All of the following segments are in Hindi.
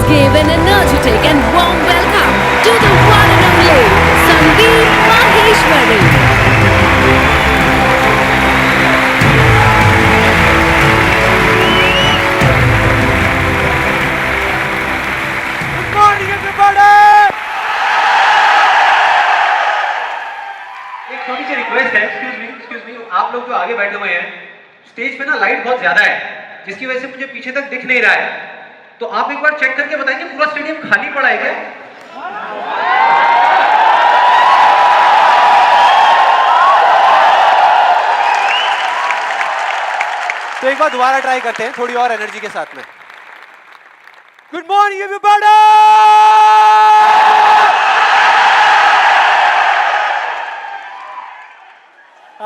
give an energetic and warm welcome to the one and only Sandeep Maheshwari. Good morning, everybody. एक छोटी सी रिक्वेस्ट है, एक्सक्यूज मी, आप लोग जो आगे बैठे हुए हैं, स्टेज पे ना लाइट बहुत ज्यादा है, जिसकी वजह से मुझे पीछे तक दिख नहीं रहा है, तो आप एक बार चेक करके बताएंगे पूरा स्टेडियम खाली पड़ा है क्या? तो एक बार दोबारा ट्राई करते हैं थोड़ी और एनर्जी के साथ में. Good morning everybody.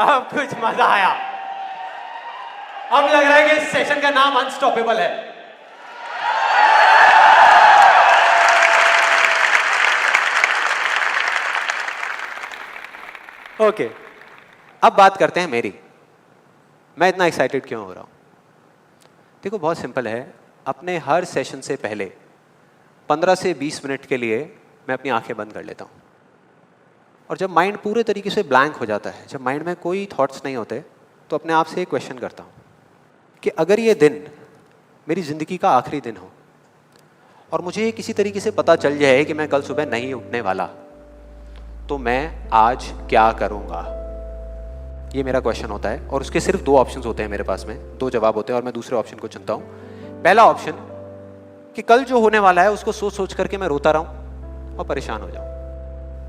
अब कुछ मजा आया. अब लग रहा है कि इस सेशन का नाम अनस्टॉपेबल है. ओके, अब बात करते हैं मेरी. मैं इतना एक्साइटेड क्यों हो रहा हूं? देखो, बहुत सिंपल है. अपने हर सेशन से पहले 15 से 20 मिनट के लिए मैं अपनी आंखें बंद कर लेता हूं. और जब माइंड पूरे तरीके से ब्लैंक हो जाता है, जब माइंड में कोई थॉट्स नहीं होते, तो अपने आप से एक क्वेश्चन करता हूं कि अगर ये दिन मेरी ज़िंदगी का आखिरी दिन हो और मुझे किसी तरीके से पता चल जाए कि मैं कल सुबह नहीं उठने वाला, तो मैं आज क्या करूँगा? ये मेरा क्वेश्चन होता है. और उसके सिर्फ 2 ऑप्शंस होते हैं मेरे पास में, 2 जवाब होते हैं और मैं दूसरे ऑप्शन को चुनता हूँ. पहला ऑप्शन कि कल जो होने वाला है उसको सोच सोच करके मैं रोता रहूँ और परेशान हो जाऊँ.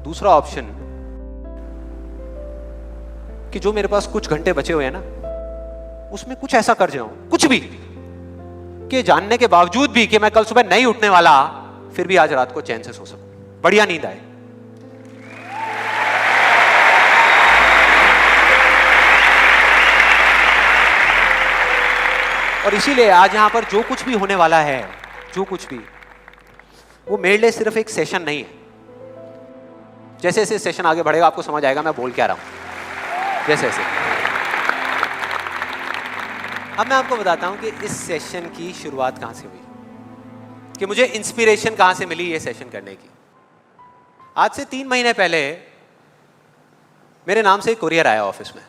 दूसरा ऑप्शन कि जो मेरे पास कुछ घंटे बचे हुए हैं ना, उसमें कुछ ऐसा कर जाऊं, कुछ भी, कि जानने के बावजूद भी कि मैं कल सुबह नहीं उठने वाला, फिर भी आज रात को चैन से सो सकूं, बढ़िया नींद आए. और इसीलिए आज यहां पर जो कुछ भी होने वाला है, जो कुछ भी, वो मेरे लिए सिर्फ एक सेशन नहीं है. जैसे जैसे सेशन आगे बढ़ेगा आपको समझ आएगा मैं बोल क्या रहा हूं. जैसे जैसे अब मैं आपको बताता हूं कि इस सेशन की शुरुआत कहां से हुई, कि मुझे इंस्पिरेशन कहां से मिली ये सेशन करने की. आज से 3 महीने पहले मेरे नाम से एक कुरियर आया ऑफिस में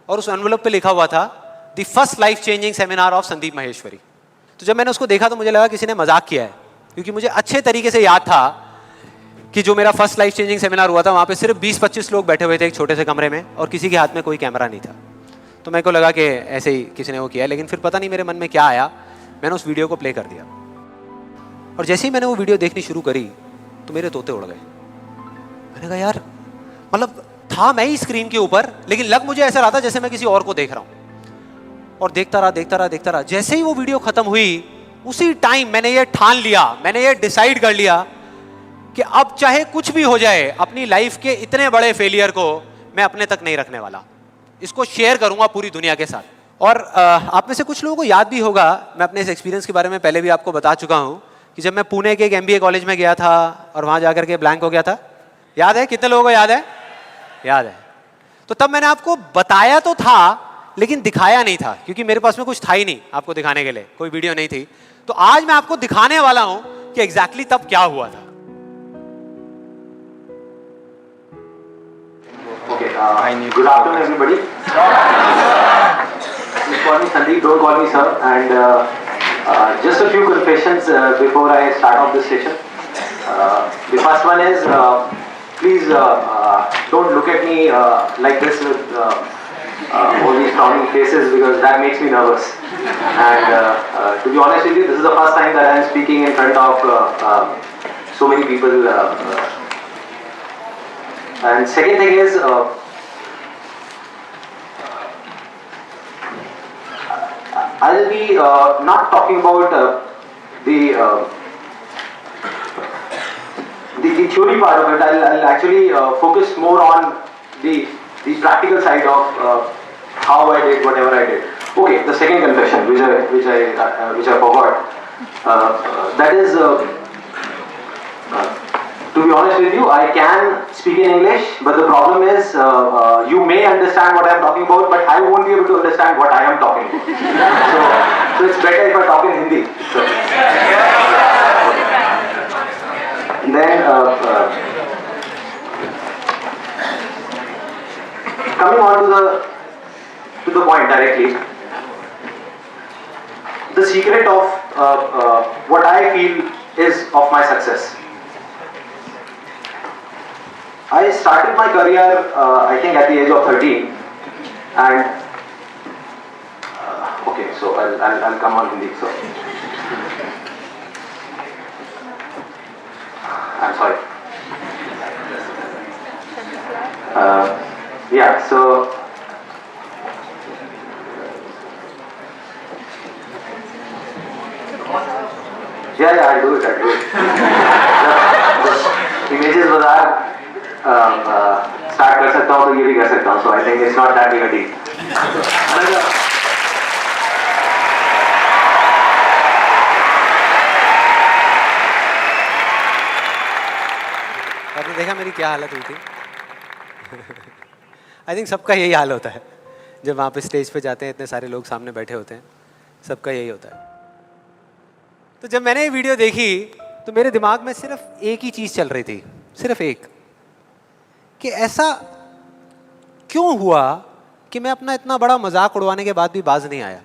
और उस एनवेलप पे लिखा हुआ था the first life changing seminar of Sandeep Maheshwari. तो जब मैंने उसको देखा तो मुझे लगा किसी ने मजाक किया है, क्योंकि मुझे अच्छे तरीके से याद था कि जो मेरा फर्स्ट लाइफ चेंजिंग सेमिनार हुआ था वहाँ पे सिर्फ 20-25 लोग बैठे हुए थे एक छोटे से कमरे में और किसी के हाथ में कोई कैमरा नहीं था. तो मेरे को लगा कि ऐसे ही किसी ने वो किया है. लेकिन फिर पता नहीं मेरे मन में क्या आया, मैंने उस वीडियो को प्ले कर दिया. और जैसे ही मैंने वो वीडियो देखनी शुरू करी तो मेरे तोते उड़ गए. मैंने कहा यार, मतलब था मैं ही स्क्रीन के ऊपर, लेकिन लग मुझे ऐसा रहा था जैसे मैं किसी और को देख रहा हूँ. और देखता रहा. जैसे ही वो वीडियो खत्म हुई, उसी टाइम मैंने ये ठान लिया, मैंने ये डिसाइड कर लिया कि अब चाहे कुछ भी हो जाए, अपनी लाइफ के इतने बड़े फेलियर को मैं अपने तक नहीं रखने वाला. इसको शेयर करूंगा पूरी दुनिया के साथ. और आप में से कुछ लोगों को याद भी होगा, मैं अपने इस एक्सपीरियंस के बारे में पहले भी आपको बता चुका हूं कि जब मैं पुणे के एक MBA कॉलेज में गया था और वहां जाकर के ब्लैंक हो गया था. याद है? कितने लोगों को याद है? याद है. तो तब मैंने आपको बताया तो था, लेकिन दिखाया नहीं था, क्योंकि मेरे पास में कुछ था ही नहीं आपको दिखाने के लिए, कोई वीडियो नहीं थी. तो आज मैं आपको दिखाने वाला हूं कि एग्जैक्टली तब क्या हुआ था. Okay, good afternoon everybody. Just call me Sandeep, don't call me sir. And just a few confessions before I start off this session. The first one is, please don't look at me like this with all these frowning faces, because that makes me nervous. And to be honest with you, this is the first time that I am speaking in front of so many people. And second thing is, I'll be not talking about the theory part of it. I'll actually focus more on the practical side of how I did whatever I did. Okay, the second confession, which I forgot, that is. To be honest with you, I can speak in English, but the problem is you may understand what I am talking about, but I won't be able to understand what I am talking about. So it's better if I talk in Hindi. So. then coming on to the point directly, the secret of what I feel is of my success. I started my career, I think, at the age of 13, and okay, so I'll come on Hindi. So I'm sorry. Yeah, so yeah, I'll do it. The images बाजार स्टार्ट कर सकता हूँ तो ये भी कर सकता हूँ. So I think it's not that big a deal. आपने देखा मेरी क्या हालत हुई थी? आई थिंक सबका यही हाल होता है जब वहाँ पे स्टेज पे जाते हैं, इतने सारे लोग सामने बैठे होते हैं, सबका यही होता है. तो जब मैंने ये वीडियो देखी तो मेरे दिमाग में सिर्फ एक ही चीज़ चल रही थी, सिर्फ एक, कि ऐसा क्यों हुआ कि मैं अपना इतना बड़ा मजाक उड़वाने के बाद भी बाज नहीं आया,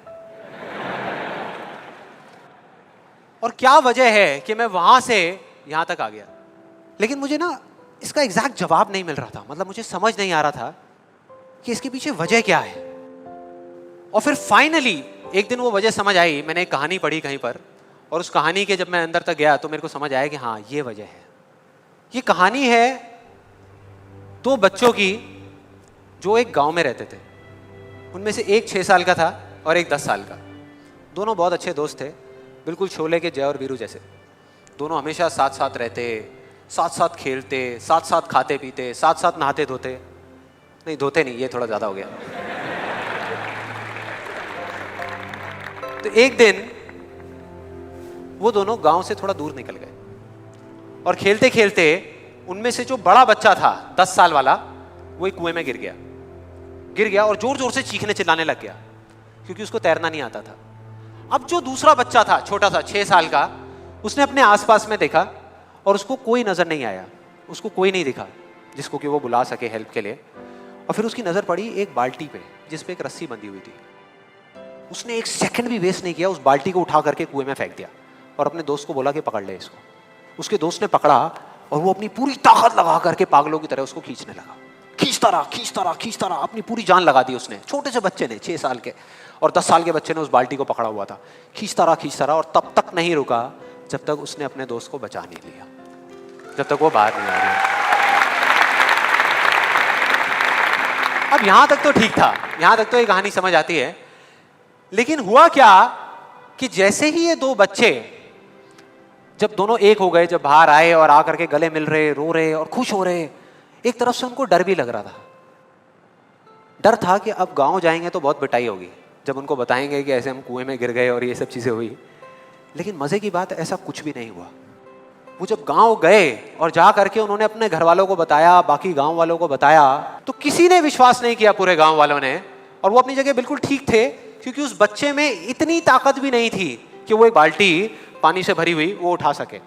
और क्या वजह है कि मैं वहाँ से यहाँ तक आ गया. लेकिन मुझे ना इसका एग्जैक्ट जवाब नहीं मिल रहा था. मतलब मुझे समझ नहीं आ रहा था कि इसके पीछे वजह क्या है. और फिर फाइनली एक दिन वो वजह समझ आई. मैंने एक कहानी पढ़ी कहीं पर, और उस कहानी के जब मैं अंदर तक गया तो मेरे को समझ आया कि हाँ, ये वजह है. ये कहानी है दो बच्चों की जो एक गांव में रहते थे. उनमें से एक 6 साल का था और एक 10 साल का. दोनों बहुत अच्छे दोस्त थे, बिल्कुल शोले के जय और वीरू जैसे. दोनों हमेशा साथ साथ रहते, साथ साथ खेलते, साथ साथ खाते पीते, साथ साथ नहाते धोते. नहीं, धोते नहीं, ये थोड़ा ज़्यादा हो गया. तो एक दिन वो दोनों गांव से थोड़ा दूर निकल गए, और खेलते खेलते उनमें से जो बड़ा बच्चा था 10 साल वाला, वो एक कुएं में गिर गया और जोर जोर से चीखने चिल्लाने लग गया, क्योंकि उसको तैरना नहीं आता था. अब जो दूसरा बच्चा था, छोटा सा 6 साल का, उसने अपने आसपास में देखा और उसको कोई नजर नहीं आया, उसको कोई नहीं दिखा जिसको कि वो बुला सके हेल्प के लिए. और फिर उसकी नजर पड़ी एक बाल्टी पे जिस पे एक रस्सी बंधी हुई थी. उसने एक सेकंड भी वेस्ट नहीं किया, उस बाल्टी को उठा करके कुएं में फेंक दिया और अपने दोस्त को बोला कि पकड़ ले इसको. उसके दोस्त ने पकड़ा और वो अपनी पूरी ताकत लगा करके पागलों की तरह उसको खींचने लगा. खींचता रहा, अपनी पूरी जान लगा दी उसने. छोटे से बच्चे ने, 6 साल के और 10 साल के बच्चे ने उस बाल्टी को पकड़ा हुआ था. खींचता रहा और तब तक नहीं रुका जब तक उसने अपने दोस्त को बचा नहीं लिया, जब तक वो बाहर नहीं आ गया. अब यहां तक तो ठीक था, यहां तक तो ये कहानी समझ आती है. लेकिन हुआ क्या कि जैसे ही ये दो बच्चे, जब दोनों एक हो गए, जब बाहर आए और आकर के गले मिल रहे, रो रहे और खुश हो रहे, एक तरफ से उनको डर भी लग रहा था. डर था कि अब गांव जाएंगे तो बहुत पिटाई होगी जब उनको बताएंगे कि ऐसे हम कुएं में गिर गए और ये सब चीजें हुई. लेकिन मजे की बात, ऐसा कुछ भी नहीं हुआ. वो जब गांव गए और जा करके उन्होंने अपने घर वालों को बताया, बाकी गांव वालों को बताया, तो किसी ने विश्वास नहीं किया, पूरे गांव वालों ने. और वो अपनी जगह बिल्कुल ठीक थे, क्योंकि उस बच्चे में इतनी ताकत भी नहीं थी कि वो एक बाल्टी पानी से भरी हुई वो उठा सके.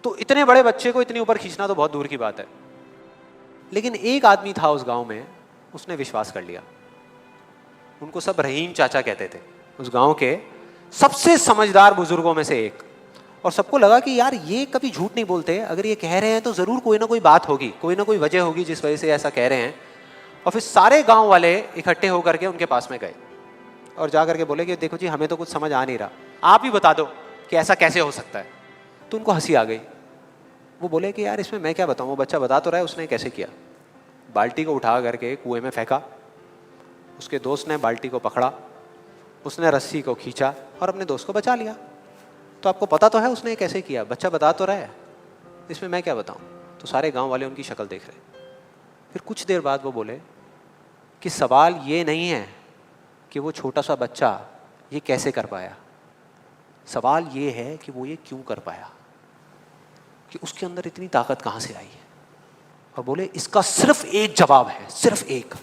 तो इतने बड़े बच्चे को इतनी ऊपर खींचना तो बहुत दूर की बात है. लेकिन एक आदमी था उस गांव में, उसने विश्वास कर लिया. उनको सब रहीम चाचा कहते थे, उस गांव के सबसे समझदार बुजुर्गों में से एक. और सबको लगा कि यार ये कभी झूठ नहीं बोलते, अगर ये कह रहे हैं तो जरूर कोई ना कोई बात होगी, कोई ना कोई वजह होगी जिस वजह से ऐसा कह रहे हैं. और फिर सारे गांव वाले इकट्ठे होकर के उनके पास में गए और जा करके बोले कि देखो जी, हमें तो कुछ समझ आ नहीं रहा, आप ही बता दो कि ऐसा कैसे हो सकता है. तो उनको हंसी आ गई. वो बोले कि यार इसमें मैं क्या बताऊं, वो बच्चा बता तो रहा है उसने कैसे किया. बाल्टी को उठा करके कुएं में फेंका, उसके दोस्त ने बाल्टी को पकड़ा, उसने रस्सी को खींचा और अपने दोस्त को बचा लिया. तो आपको पता तो है उसने कैसे किया, बच्चा बता तो रहा है, इसमें मैं क्या बताऊं. तो सारे गांव वाले उनकी शक्ल देख रहे. फिर कुछ देर बाद वो बोले कि सवाल ये नहीं है कि वो छोटा सा बच्चा ये कैसे कर पाया, सवाल ये है कि वो ये क्यों कर पाया, कि उसके अंदर इतनी ताकत कहां से आई है. और बोले इसका सिर्फ एक जवाब है, सिर्फ एक,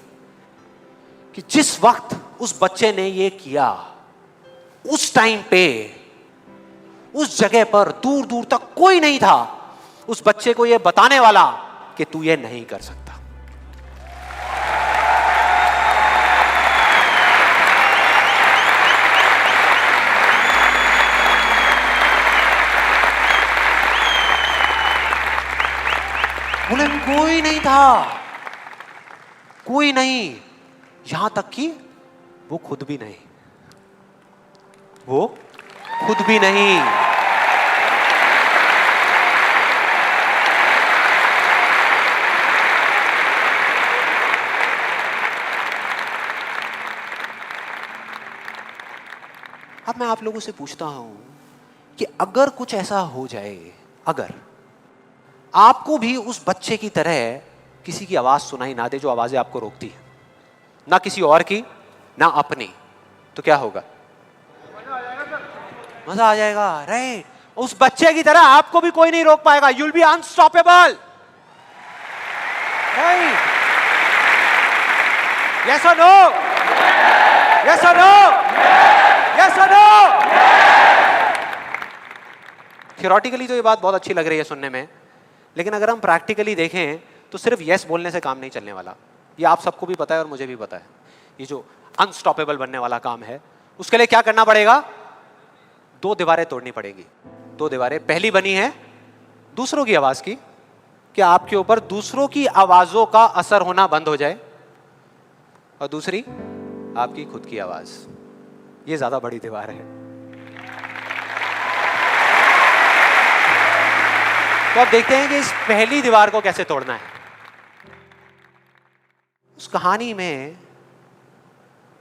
कि जिस वक्त उस बच्चे ने ये किया, उस टाइम पे उस जगह पर दूर दूर तक कोई नहीं था, उस बच्चे को यह बताने वाला कि तू ये नहीं कर सकता। बोले कोई नहीं था, कोई नहीं, यहां तक कि वो खुद भी नहीं, वो खुद भी नहीं। अब मैं आप लोगों से पूछता हूं कि अगर कुछ ऐसा हो जाए, अगर आपको भी उस बच्चे की तरह किसी की आवाज सुनाई ना दे जो आवाजें आपको रोकती है, ना किसी और की ना अपनी, तो क्या होगा? मजा आ जाएगा, राइट? उस बच्चे की तरह आपको भी कोई नहीं रोक पाएगा। You'll be unstoppable, right? Yes और नो? यस और नो? यस और नो? थियोरेटिकली तो ये बात बहुत अच्छी लग रही है सुनने में, लेकिन अगर हम प्रैक्टिकली देखें तो सिर्फ यस बोलने से काम नहीं चलने वाला। ये आप सबको भी पता है और मुझे भी पता है। ये जो अनस्टॉपेबल बनने वाला काम है, उसके लिए क्या करना पड़ेगा? 2 दीवारें तोड़नी पड़ेगी। 2 दीवारें, पहली बनी है दूसरों की आवाज की, कि आपके ऊपर दूसरों की आवाजों का असर होना बंद हो जाए, और दूसरी आपकी खुद की आवाज। ये ज्यादा बड़ी दीवार है। तो अब देखते हैं कि इस पहली दीवार को कैसे तोड़ना है। उस कहानी में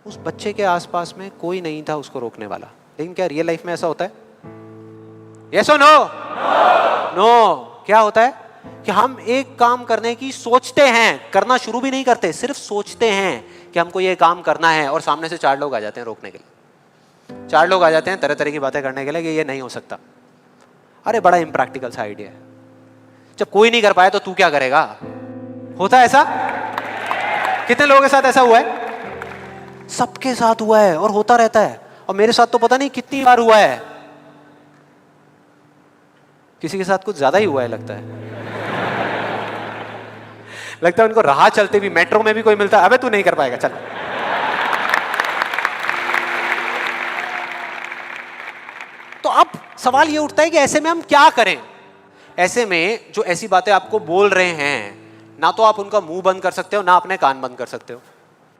उस बच्चे के आसपास में कोई नहीं था उसको रोकने वाला, लेकिन क्या रियल लाइफ में ऐसा होता है? यस और नो? नो। क्या होता है कि हम एक काम करने की सोचते हैं, करना शुरू भी नहीं करते, सिर्फ सोचते हैं कि हमको ये काम करना है, और सामने से 4 लोग आ जाते हैं रोकने के लिए। 4 लोग आ जाते हैं तरह तरह की बातें करने के लिए कि ये नहीं हो सकता। अरे बड़ा इम्प्रैक्टिकल सा आइडिया है। जब कोई नहीं कर पाया तो तू क्या करेगा? होता है ऐसा? कितने लोगों के साथ ऐसा हुआ है? सबके साथ हुआ है और होता रहता है। और मेरे साथ तो पता नहीं कितनी बार हुआ है। किसी के साथ कुछ ज्यादा ही हुआ है लगता है। लगता है उनको राह चलते भी, मेट्रो में भी कोई मिलता है, अबे तू नहीं कर पाएगा, चल। तो अब सवाल ये उठता है कि ऐसे में हम क्या करें? ऐसे में जो ऐसी बातें आपको बोल रहे हैं, ना तो आप उनका मुंह बंद कर सकते हो, ना अपने कान बंद कर सकते हो,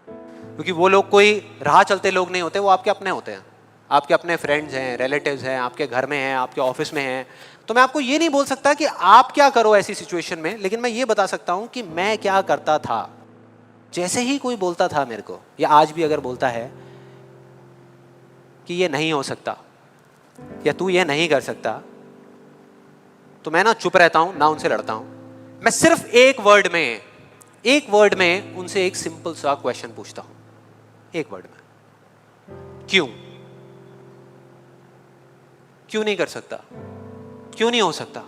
क्योंकि वो लोग कोई राह चलते लोग नहीं होते, वो आपके अपने होते हैं। आपके अपने फ्रेंड्स हैं, रिलेटिव्स हैं, आपके घर में हैं, आपके ऑफिस में हैं। तो मैं आपको ये नहीं बोल सकता कि आप क्या करो ऐसी सिचुएशन में, लेकिन मैं ये बता सकता हूं कि मैं क्या करता था। जैसे ही कोई बोलता था मेरे को, या आज भी अगर बोलता है कि ये नहीं हो सकता या तू ये नहीं कर सकता, तो मैं ना चुप रहता हूं, ना उनसे लड़ता हूं। मैं सिर्फ एक वर्ड में उनसे एक सिंपल सा क्वेश्चन पूछता हूं, एक वर्ड में। क्यों? क्यों नहीं कर सकता? क्यों नहीं हो सकता?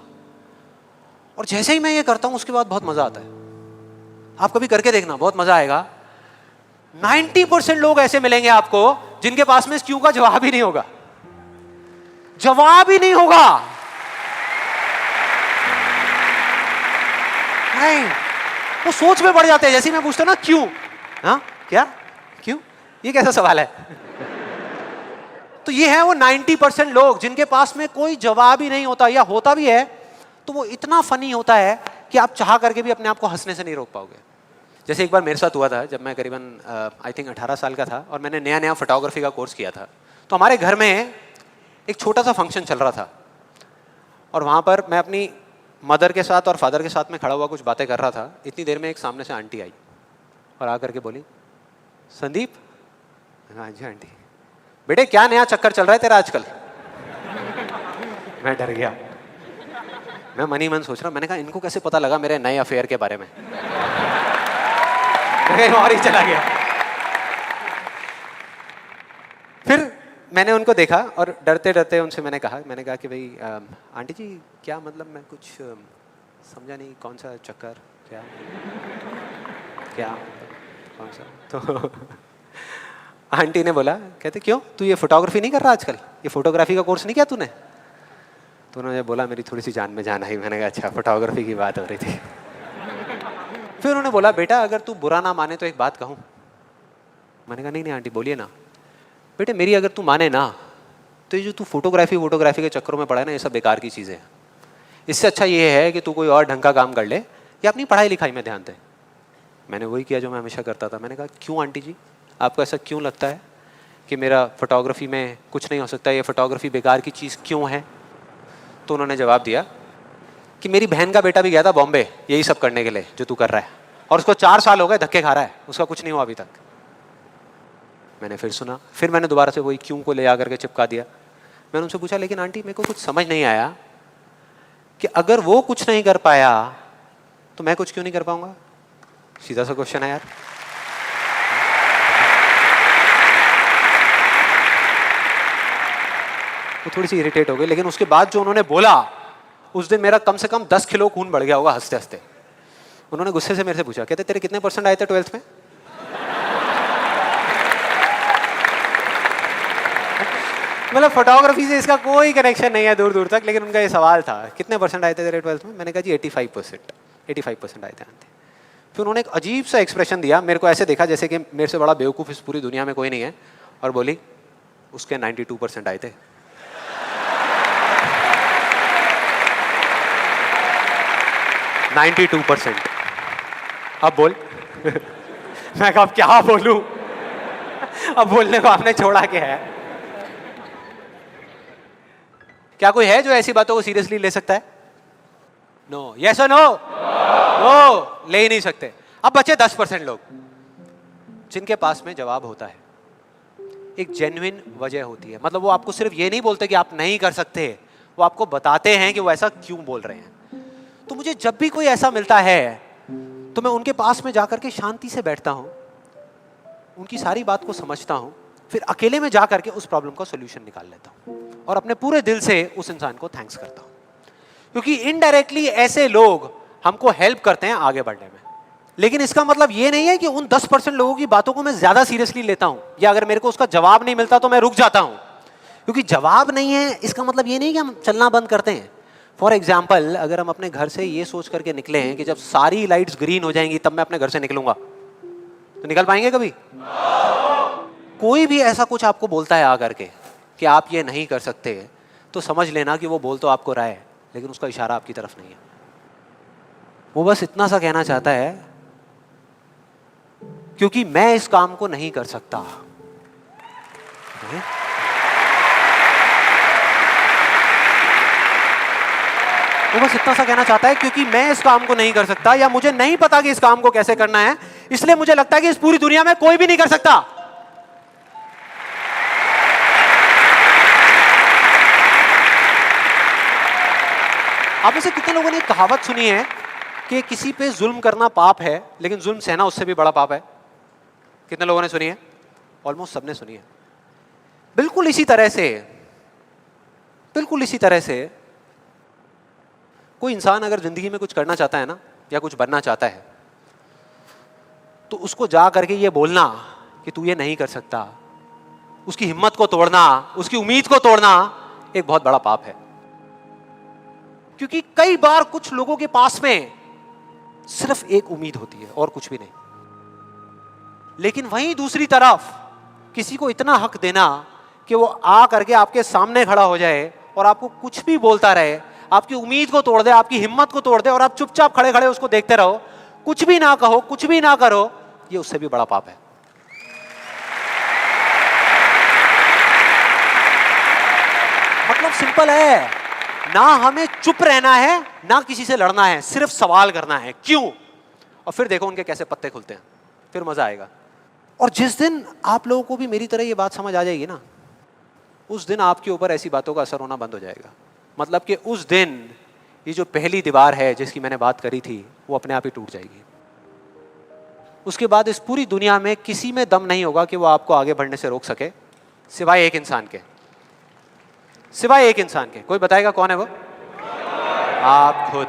और जैसे ही मैं ये करता हूं उसके बाद बहुत मजा आता है। आप कभी करके देखना, बहुत मजा आएगा। 90% लोग ऐसे मिलेंगे आपको जिनके पास में इस क्यों का जवाब ही नहीं होगा। जवाब ही नहीं होगा। नहीं, वो सोच में पड़ जाते हैं। जैसे मैं पूछता ना क्यों, हाँ क्या, क्यों, ये कैसा सवाल है? तो ये है वो 90% लोग जिनके पास में कोई जवाब ही नहीं होता, या होता भी है तो वो इतना फनी होता है कि आप चाह करके भी अपने आप को हंसने से नहीं रोक पाओगे। जैसे एक बार मेरे साथ हुआ था, जब मैं करीबन आई थिंक 18 साल का था और मैंने नया फोटोग्राफी का कोर्स किया था। तो हमारे घर में एक छोटा सा फंक्शन चल रहा था, और वहाँ पर मैं अपनी मदर के साथ और फादर के साथ में खड़ा हुआ कुछ बातें कर रहा था। इतनी देर में एक सामने से आंटी आई और आकर के बोली, संदीप। हाँ जी आंटी। बेटे क्या नया चक्कर चल रहा है तेरा आजकल? मैं डर गया। मैं मन ही मन सोच रहा, मैंने कहा इनको कैसे पता लगा मेरे नए अफेयर के बारे में? मैं और ही चला गया। फिर मैंने उनको देखा और डरते डरते उनसे मैंने कहा कि भाई आंटी जी क्या मतलब, मैं कुछ समझा नहीं, कौन सा चक्कर, क्या क्या कौन सा? तो आंटी ने बोला, कहते क्यों, तू ये फोटोग्राफी नहीं कर रहा आजकल? ये फोटोग्राफी का कोर्स नहीं किया तूने? तो उन्होंने बोला, मेरी थोड़ी सी जान में जान आई। मैंने कहा अच्छा, फोटोग्राफी की बात हो रही थी। फिर उन्होंने बोला, बेटा अगर तू बुरा ना माने तो एक बात कहूँ। मैंने कहा नहीं नहीं आंटी बोलिए ना। बेटे मेरी अगर तू माने ना, तो ये जो तू फोटोग्राफी के चक्करों में पड़ा है ना, ये सब बेकार की चीज़ें हैं। इससे अच्छा ये है कि तू कोई और ढंग का काम कर ले या अपनी पढ़ाई लिखाई में ध्यान दे। मैंने वही किया जो मैं हमेशा करता था। मैंने कहा क्यों आंटी जी, आपको ऐसा क्यों लगता है कि मेरा फोटोग्राफी में कुछ नहीं हो सकता, ये फोटोग्राफी बेकार की चीज़ क्यों है? तो उन्होंने जवाब दिया कि मेरी बहन का बेटा भी गया था बॉम्बे यही सब करने के लिए जो तू कर रहा है, और उसको 4 साल हो गए धक्के खा रहा है, उसका कुछ नहीं हुआ अभी तक। मैंने फिर सुना, फिर मैंने दोबारा से वही क्यों को ले आकर के चिपका दिया। मैंने उनसे पूछा, लेकिन आंटी मेरे को कुछ समझ नहीं आया कि अगर वो कुछ नहीं कर पाया तो मैं कुछ क्यों नहीं कर पाऊंगा? सीधा सा क्वेश्चन है यार। वो थोड़ी सी इरिटेट हो गई, लेकिन उसके बाद जो उन्होंने बोला, उस दिन मेरा कम से कम 10 किलो खून बढ़ गया होगा हंसते हंसते। उन्होंने गुस्से से मेरे से पूछा, कहते तेरे कितने % आए थे 12th में? मतलब फोटोग्राफी से इसका कोई कनेक्शन नहीं है दूर दूर तक, लेकिन उनका ये सवाल था कितने % आए थे तेरे 12th में? मैंने कहा जी 85% आए थे आंटी। फिर उन्होंने एक अजीब सा एक्सप्रेशन दिया, मेरे को ऐसे देखा जैसे कि मेरे से बड़ा बेवकूफ़ इस पूरी दुनिया में कोई नहीं है, और बोली उसके 92% आए थे। अब बोल। मैं कहा अब क्या बोलूं? अब बोलने को आपने छोड़ा क्या है? क्या कोई है जो ऐसी बातों को सीरियसली ले सकता है? नो, यस और नो? नो, ले ही नहीं सकते। अब बचे 10% लोग जिनके पास में जवाब होता है, एक जेन्युइन वजह होती है। मतलब वो आपको सिर्फ ये नहीं बोलते कि आप नहीं कर सकते, वो आपको बताते हैं कि वो ऐसा क्यों बोल रहे हैं। तो मुझे जब भी कोई ऐसा मिलता है तो मैं उनके पास में जाकर के शांति से बैठता हूं, उनकी सारी बात को समझता हूं, फिर अकेले में जाकर के उस प्रॉब्लम का सॉल्यूशन निकाल लेता हूं और अपने पूरे दिल से उस इंसान को थैंक्स करता हूं। क्योंकि इनडायरेक्टली ऐसे लोग हमको हेल्प करते हैं आगे बढ़ने में। लेकिन इसका मतलब ये नहीं है कि उन 10% लोगों की बातों को मैं ज्यादा सीरियसली लेता हूं, या अगर मेरे को उसका जवाब नहीं मिलता तो मैं रुक जाता हूं। क्योंकि जवाब नहीं है इसका मतलब ये नहीं कि हम चलना बंद करते हैं। फॉर एग्जाम्पल, अगर हम अपने घर से ये सोच करके निकले हैं कि जब सारी लाइट्स ग्रीन हो जाएंगी तब मैं अपने घर से निकलूंगा, तो निकल पाएंगे कभी? कोई भी ऐसा कुछ आपको बोलता है आकर के कि आप ये नहीं कर सकते, तो समझ लेना कि वो बोल तो आपको रहा है, लेकिन उसका इशारा आपकी तरफ नहीं है। वो बस इतना सा कहना चाहता है क्योंकि मैं इस काम को नहीं कर सकता। वो बस इतना सा कहना चाहता है क्योंकि मैं इस काम को नहीं कर सकता, या मुझे नहीं पता कि इस काम को कैसे करना है, इसलिए मुझे लगता है कि इस पूरी दुनिया में कोई भी नहीं कर सकता। आप में से कितने लोगों ने कहावत सुनी है कि किसी पे जुल्म करना पाप है, लेकिन जुल्म सहना उससे भी बड़ा पाप है? कितने लोगों ने सुनी है? ऑलमोस्ट सबने सुनी है। बिल्कुल इसी तरह से कोई इंसान अगर जिंदगी में कुछ करना चाहता है ना, या कुछ बनना चाहता है, तो उसको जा करके ये बोलना कि तू ये नहीं कर सकता, उसकी हिम्मत को तोड़ना, उसकी उम्मीद को तोड़ना एक बहुत बड़ा पाप है। क्योंकि कई बार कुछ लोगों के पास में सिर्फ एक उम्मीद होती है और कुछ भी नहीं, लेकिन वहीं दूसरी तरफ किसी को इतना हक देना कि वो आ करके आपके सामने खड़ा हो जाए और आपको कुछ भी बोलता रहे, आपकी उम्मीद को तोड़ दे, आपकी हिम्मत को तोड़ दे, और आप चुपचाप खड़े खड़े उसको देखते रहो, कुछ भी ना कहो, कुछ भी ना करो, ये उससे भी बड़ा पाप है। मतलब सिंपल है, ना हमें चुप रहना है, ना किसी से लड़ना है, सिर्फ सवाल करना है क्यों, और फिर देखो उनके कैसे पत्ते खुलते हैं, फिर मजा आएगा। और जिस दिन आप लोगों को भी मेरी तरह ये बात समझ आ जाएगी ना, उस दिन आपके ऊपर ऐसी बातों का असर होना बंद हो जाएगा। मतलब कि उस दिन ये जो पहली दीवार है जिसकी मैंने बात करी थी, वो अपने आप ही टूट जाएगी। उसके बाद इस पूरी दुनिया में किसी में दम नहीं होगा कि वो आपको आगे बढ़ने से रोक सके, सिवाय एक इंसान के। कोई बताएगा कौन है वो? आप खुद।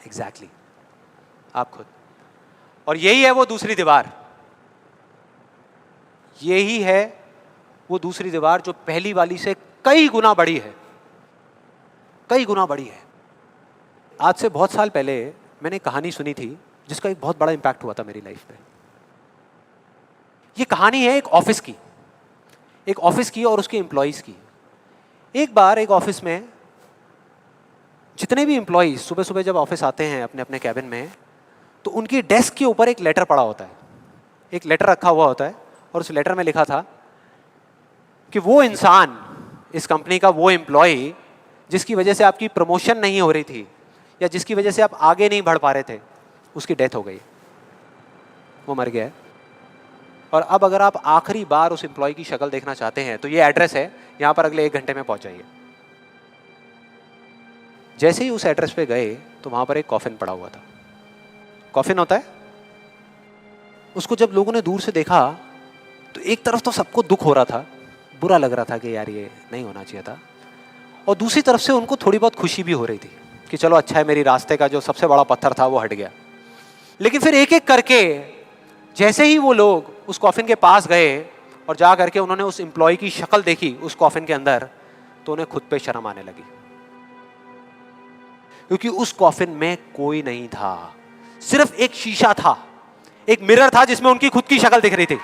एग्जैक्टली, आप खुद। और यही है वो दूसरी दीवार, यही है वो दूसरी दीवार जो पहली वाली से कई गुना बड़ी है। कई गुना बड़ी है। आज से बहुत साल पहले मैंने एक कहानी सुनी थी जिसका एक बहुत बड़ा इंपैक्ट हुआ था मेरी लाइफ में। ये कहानी है एक ऑफिस की और उसके एम्प्लॉइज की। एक बार एक ऑफिस में जितने भी एम्प्लॉइज सुबह सुबह जब ऑफिस आते हैं अपने अपने कैबिन में, तो उनकी डेस्क के ऊपर एक लेटर पड़ा होता है, एक लेटर रखा हुआ होता है, और उस लेटर में लिखा था कि वो इंसान, इस कंपनी का वो एम्प्लॉय जिसकी वजह से आपकी प्रमोशन नहीं हो रही थी या जिसकी वजह से आप आगे नहीं बढ़ पा रहे थे, उसकी डेथ हो गई, वो मर गया है। और अब अगर आप आखिरी बार उस एम्प्लॉय की शक्ल देखना चाहते हैं तो ये एड्रेस है, यहां पर अगले 1 घंटे में पहुंच जाइए। जैसे ही उस एड्रेस पे गए तो वहां पर एक कॉफिन पड़ा हुआ था। कॉफिन होता है, उसको जब लोगों ने दूर से देखा तो एक तरफ तो सबको दुख हो रहा था, बुरा लग रहा था कि यार ये नहीं होना चाहिए था, और दूसरी तरफ से उनको थोड़ी बहुत खुशी भी हो रही थी कि चलो अच्छा है, मेरी रास्ते का जो सबसे बड़ा पत्थर था वो हट गया। लेकिन फिर एक एक करके जैसे ही वो लोग उस कॉफिन के पास गए और जा करके उन्होंने उस एम्प्लॉय की शक्ल देखी उस कॉफिन के अंदर, तो उन्हें खुद पे शर्म आने लगी, क्योंकि उस कॉफिन में कोई नहीं था, सिर्फ एक शीशा था, एक मिरर था जिसमें उनकी खुद की शक्ल दिख रही थी।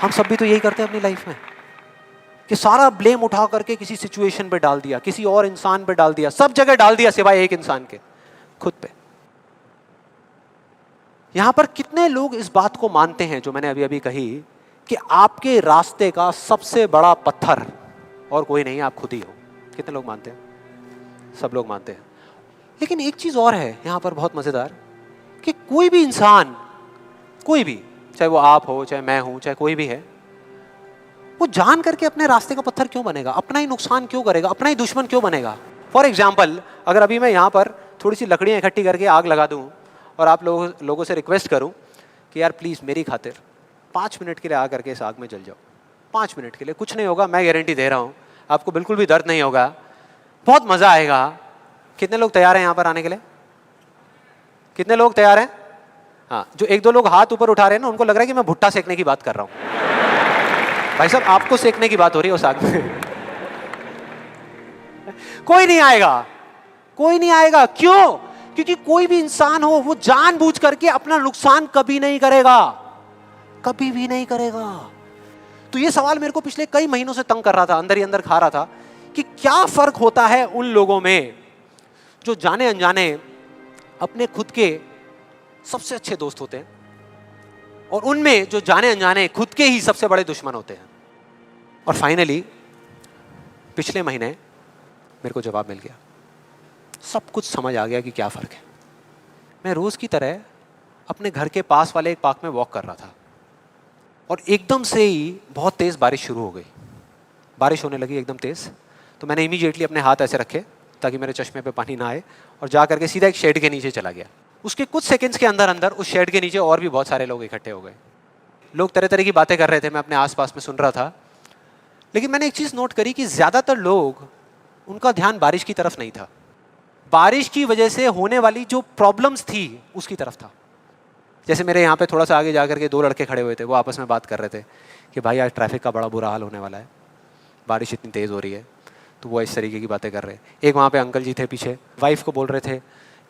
हम सब भी तो यही करते हैं अपनी लाइफ में कि सारा ब्लेम उठा करके किसी सिचुएशन पे डाल दिया, किसी और इंसान पे डाल दिया, सब जगह डाल दिया सिवाय एक इंसान के, खुद पे। यहां पर कितने लोग इस बात को मानते हैं जो मैंने अभी अभी कही कि आपके रास्ते का सबसे बड़ा पत्थर और कोई नहीं, आप खुद ही हो? कितने लोग मानते हैं? सब लोग मानते हैं। लेकिन एक चीज और है यहां पर बहुत मजेदार, कि कोई भी इंसान, कोई भी, चाहे वो आप हो, चाहे मैं हूं, चाहे कोई भी है, वो जान करके अपने रास्ते का पत्थर क्यों बनेगा? अपना ही नुकसान क्यों करेगा? अपना ही दुश्मन क्यों बनेगा? फॉर एग्जाम्पल, अगर अभी मैं यहाँ पर थोड़ी सी लकड़ियाँ इकट्ठी करके आग लगा दूँ और आप लोगों से रिक्वेस्ट करूँ कि यार प्लीज़ मेरी खातिर 5 मिनट के लिए आ करके इस आग में जल जाओ, 5 मिनट के लिए, कुछ नहीं होगा, मैं गारंटी दे रहा हूँ, आपको बिल्कुल भी दर्द नहीं होगा, बहुत मज़ा आएगा। कितने लोग तैयार हैं यहाँ पर आने के लिए? कितने लोग तैयार हैं? हाँ, जो 1-2 लोग हाथ ऊपर उठा रहे हैं ना, उनको लग रहा है कि मैं भुट्टा सेकने की बात कर रहा हूँ। भाई साहब, आपको सेकने की बात हो रही है उस आग में। कोई नहीं आएगा, कोई नहीं आएगा। क्यों? क्योंकि कोई भी इंसान हो वो जानबूझ करके अपना नुकसान कभी नहीं करेगा, कभी भी नहीं करेगा। तो ये सवाल मेरे को पिछले कई महीनों से तंग कर रहा था, अंदर ही अंदर खा रहा था कि क्या फर्क होता है उन लोगों में जो जाने अनजाने अपने खुद के सबसे अच्छे दोस्त होते हैं और उनमें जो जाने अनजाने खुद के ही सबसे बड़े दुश्मन होते हैं। और फाइनली पिछले महीने मेरे को जवाब मिल गया, सब कुछ समझ आ गया कि क्या फ़र्क है। मैं रोज़ की तरह अपने घर के पास वाले एक पार्क में वॉक कर रहा था और एकदम से ही बहुत तेज़ बारिश शुरू हो गई, बारिश होने लगी एकदम तेज़। तो मैंने इमीडिएटली अपने हाथ ऐसे रखे ताकि मेरे चश्मे पे पानी ना आए और जा करके सीधा एक शेड के नीचे चला गया। उसके कुछ सेकंड्स के अंदर अंदर उस शेड के नीचे और भी बहुत सारे लोग इकट्ठे हो गए। लोग तरह तरह की बातें कर रहे थे, मैं अपने आसपास में सुन रहा था। लेकिन मैंने एक चीज़ नोट करी कि ज़्यादातर लोग, उनका ध्यान बारिश की तरफ नहीं था, बारिश की वजह से होने वाली जो प्रॉब्लम्स थी उसकी तरफ था। जैसे मेरे यहाँ पे थोड़ा सा आगे जा करके 2 लड़के खड़े हुए थे, वो आपस में बात कर रहे थे कि भाई आज ट्रैफिक का बड़ा बुरा हाल होने वाला है, बारिश इतनी तेज़ हो रही है। तो वो इस तरीके की बातें कर रहे। एक वहाँ पे अंकल जी थे पीछे, वाइफ को बोल रहे थे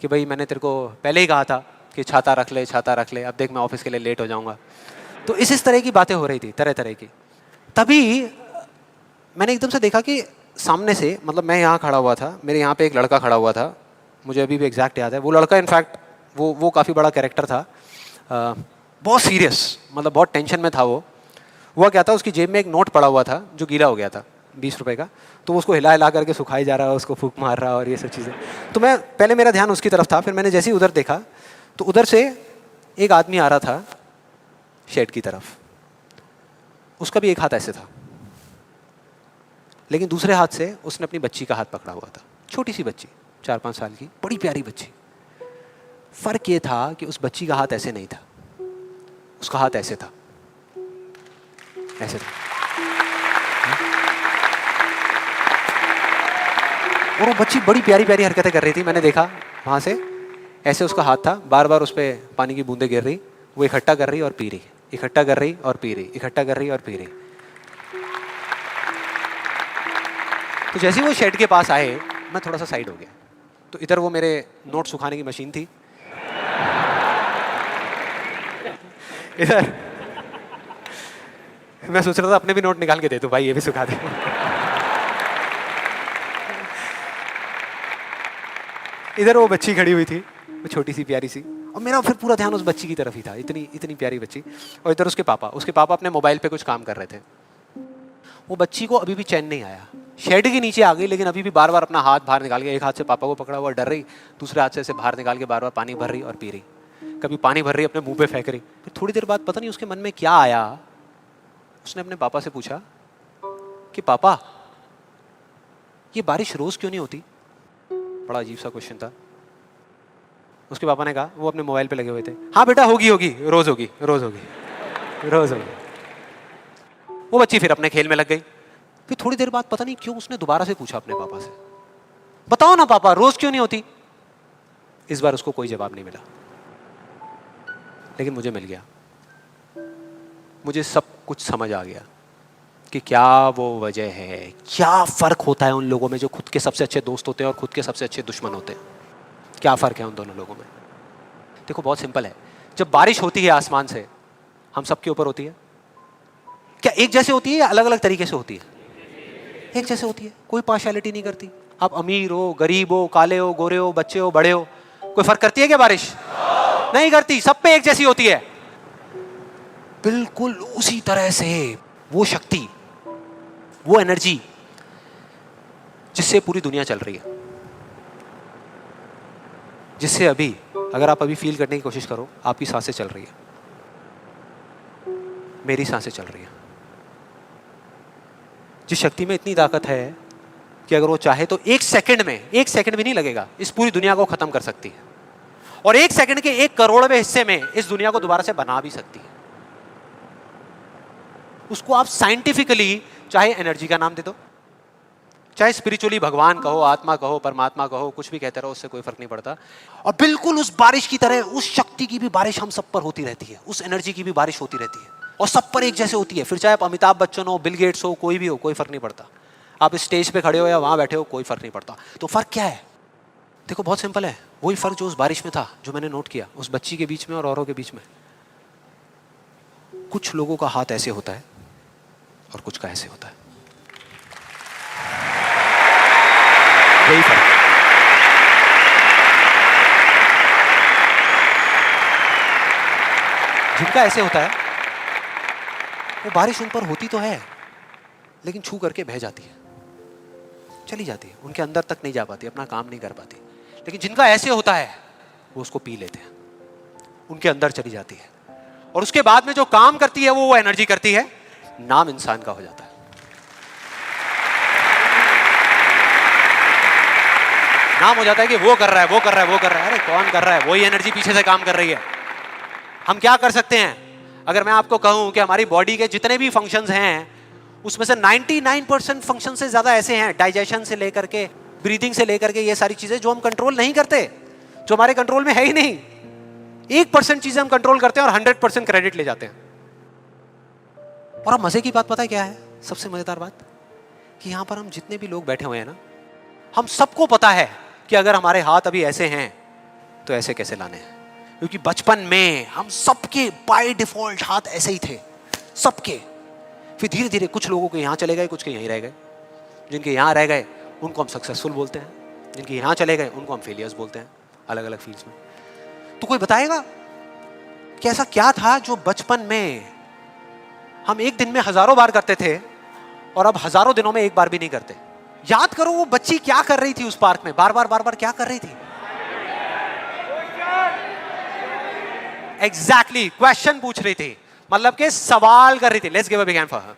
कि भाई मैंने तेरे को पहले ही कहा था कि छाता रख ले, छाता रख ले, अब देख मैं ऑफिस के लिए लेट हो जाऊँगा। तो इस तरह की बातें हो रही थी, तरह तरह की। तभी मैंने एकदम से देखा कि सामने से, मतलब मैं यहाँ खड़ा हुआ था, मेरे यहाँ पे एक लड़का खड़ा हुआ था, मुझे अभी भी एग्जैक्ट याद है। वो लड़का इनफैक्ट वो काफ़ी बड़ा कैरेक्टर था, बहुत सीरियस, मतलब बहुत टेंशन में था वो। हुआ क्या था, उसकी जेब में एक नोट पड़ा हुआ था जो गीला हो गया था, 20 रुपए का। तो वो उसको हिला हिला करके सुखाई जा रहा है, उसको फूंक मार रहा है और ये सब चीज़ें। तो मैं पहले, मेरा ध्यान उसकी तरफ था, फिर मैंने जैसे ही उधर देखा तो उधर से एक आदमी आ रहा था शेड की तरफ। उसका भी एक हाथ ऐसे था, लेकिन दूसरे हाथ से उसने अपनी बच्ची का हाथ पकड़ा हुआ था, छोटी सी बच्ची, 4-5 साल की, बड़ी प्यारी बच्ची। फर्क ये था कि उस बच्ची का हाथ ऐसे नहीं था, उसका हाथ ऐसे था, ऐसे था। और वो बच्ची बड़ी प्यारी प्यारी हरकतें कर रही थी। मैंने देखा वहाँ से, ऐसे उसका हाथ था, बार बार उस पर पानी की बूंदें गिर रही, वो इकट्ठा कर रही और पी रही, इकट्ठा कर रही और पी रही, इकट्ठा कर रही और पी रही। तो जैसे ही वो शेड के पास आए, मैं थोड़ा सा साइड हो गया। तो इधर वो मेरे नोट सुखाने की मशीन थी, इधर मैं सोच रहा था अपने भी नोट निकाल के दे दो भाई, ये भी सुखा दे। इधर वो बच्ची खड़ी हुई थी, वो छोटी सी प्यारी सी, और मेरा फिर पूरा ध्यान उस बच्ची की तरफ ही था, इतनी इतनी प्यारी बच्ची। और इधर उसके पापा अपने मोबाइल पे कुछ काम कर रहे थे। वो बच्ची को अभी भी चैन नहीं आया, शेड के नीचे आ गई, लेकिन अभी भी बार बार अपना हाथ बाहर निकाल के, एक हाथ से पापा को पकड़ा हुआ डर रही, दूसरे हाथ से ऐसे बाहर निकाल के बार बार पानी भर रही और पी रही। कभी पानी भर रही, अपने मुंह पे फेंक रही। फिर थोड़ी देर बाद पता नहीं उसके मन में क्या आया, उसने अपने पापा से पूछा कि पापा ये बारिश रोज क्यों नहीं होती? बड़ा अजीब सा क्वेश्चन था। उसके पापा ने कहा, वो अपने मोबाइल पे लगे हुए थे, हाँ बेटा होगी होगी, रोज होगी, रोज होगी, रोज होगी। वो बच्ची फिर अपने खेल में लग गई। फिर थोड़ी देर बाद पता नहीं क्यों उसने दोबारा से पूछा अपने पापा से, बताओ ना पापा रोज क्यों नहीं होती? इस बार उसको कोई जवाब नहीं मिला, लेकिन मुझे मिल गया। मुझे सब कुछ समझ आ गया कि क्या वो वजह है, क्या फर्क होता है उन लोगों में जो खुद के सबसे अच्छे दोस्त होते हैं और खुद के सबसे अच्छे दुश्मन होते हैं। क्या फर्क है उन दोनों लोगों में? देखो बहुत सिंपल है। जब बारिश होती है आसमान से, हम सबके ऊपर होती है, क्या एक जैसे होती है या अलग अलग तरीके से होती है? एक जैसे होती है, कोई पार्शियलिटी नहीं करती। आप अमीर हो, गरीब हो, काले हो, गोरे हो, बच्चे हो, बड़े हो, कोई फर्क करती है क्या बारिश? नहीं करती, सब पे एक जैसी होती है। बिल्कुल उसी तरह से वो शक्ति, वो एनर्जी जिससे पूरी दुनिया चल रही है, जिससे अभी अगर आप अभी फील करने की कोशिश करो, आपकी सांसें चल रही है, मेरी सांसें चल रही है। जिस शक्ति में इतनी ताकत है कि अगर वो चाहे तो एक सेकंड में, एक सेकंड भी नहीं लगेगा, इस पूरी दुनिया को खत्म कर सकती है, और एक सेकंड के 1/करोड़वें हिस्से में इस दुनिया को दोबारा से बना भी सकती है। उसको आप साइंटिफिकली चाहे एनर्जी का नाम दे दो, चाहे स्पिरिचुअली भगवान कहो, आत्मा कहो, परमात्मा कहो, कुछ भी कहते रहो, उससे कोई फर्क नहीं पड़ता। और बिल्कुल उस बारिश की तरह उस शक्ति की भी बारिश हम सब पर होती रहती है, उस एनर्जी की भी बारिश होती रहती है, और सब पर एक जैसे होती है। फिर चाहे आप अमिताभ बच्चन हो, बिल गेट्स हो, कोई भी हो, कोई फर्क नहीं पड़ता। आप इस स्टेज पे खड़े हो या वहां बैठे हो, कोई फर्क नहीं पड़ता। तो फर्क क्या है? देखो बहुत सिंपल है, वही फर्क जो उस बारिश में था, जो मैंने नोट किया उस बच्ची के बीच में और औरों के बीच में। कुछ लोगों का हाथ ऐसे होता है और कुछ का ऐसे होता है, यही फर्क। जिनका ऐसे होता है वो बारिश उन पर होती तो है, लेकिन छू करके बह जाती है, चली जाती है, उनके अंदर तक नहीं जा पाती, अपना काम नहीं कर पाती। लेकिन जिनका ऐसे होता है वो उसको पी लेते हैं, उनके अंदर चली जाती है, और उसके बाद में जो काम करती है वो एनर्जी करती है, नाम इंसान का हो जाता है। नाम हो जाता है कि वो कर रहा है, वो कर रहा है, वो कर रहा है। अरे कौन कर रहा है? वही एनर्जी पीछे से काम कर रही है। हम क्या कर सकते हैं? अगर मैं आपको कहूं कि हमारी बॉडी के जितने भी फंक्शंस हैं, उसमें से 99% फंक्शन से ज्यादा ऐसे हैं, डाइजेशन से लेकर के, ब्रीदिंग से लेकर के, ये सारी चीजें जो हम कंट्रोल नहीं करते, जो हमारे कंट्रोल में है ही नहीं। 1% चीजें हम कंट्रोल करते हैं और 100% क्रेडिट ले जाते हैं। और अब मजे की बात पता है क्या है? सबसे मजेदार बात कि यहां पर हम जितने भी लोग बैठे हुए हैं ना, हम सबको पता है कि अगर हमारे हाथ अभी ऐसे हैं तो ऐसे कैसे लाने हैं, क्योंकि बचपन में हम सबके बाय डिफॉल्ट हाथ ऐसे ही थे, सबके। फिर धीरे धीरे कुछ लोगों के यहाँ चले गए, कुछ के यहीं रह गए। जिनके यहाँ रह गए उनको हम सक्सेसफुल बोलते हैं, जिनके यहाँ चले गए उनको हम फेलियर्स बोलते हैं, अलग अलग फील्ड्स में। तो कोई बताएगा कि ऐसा क्या था जो बचपन में हम एक दिन में हजारों बार करते थे और अब हजारों दिनों में एक बार भी नहीं करते? याद करो वो बच्ची क्या कर रही थी उस पार्क में, बार बार क्या कर रही थी? एग्जैक्टली क्वेश्चन पूछ रही थी, मतलब के सवाल कर रही थी। Let's give a big hand for her.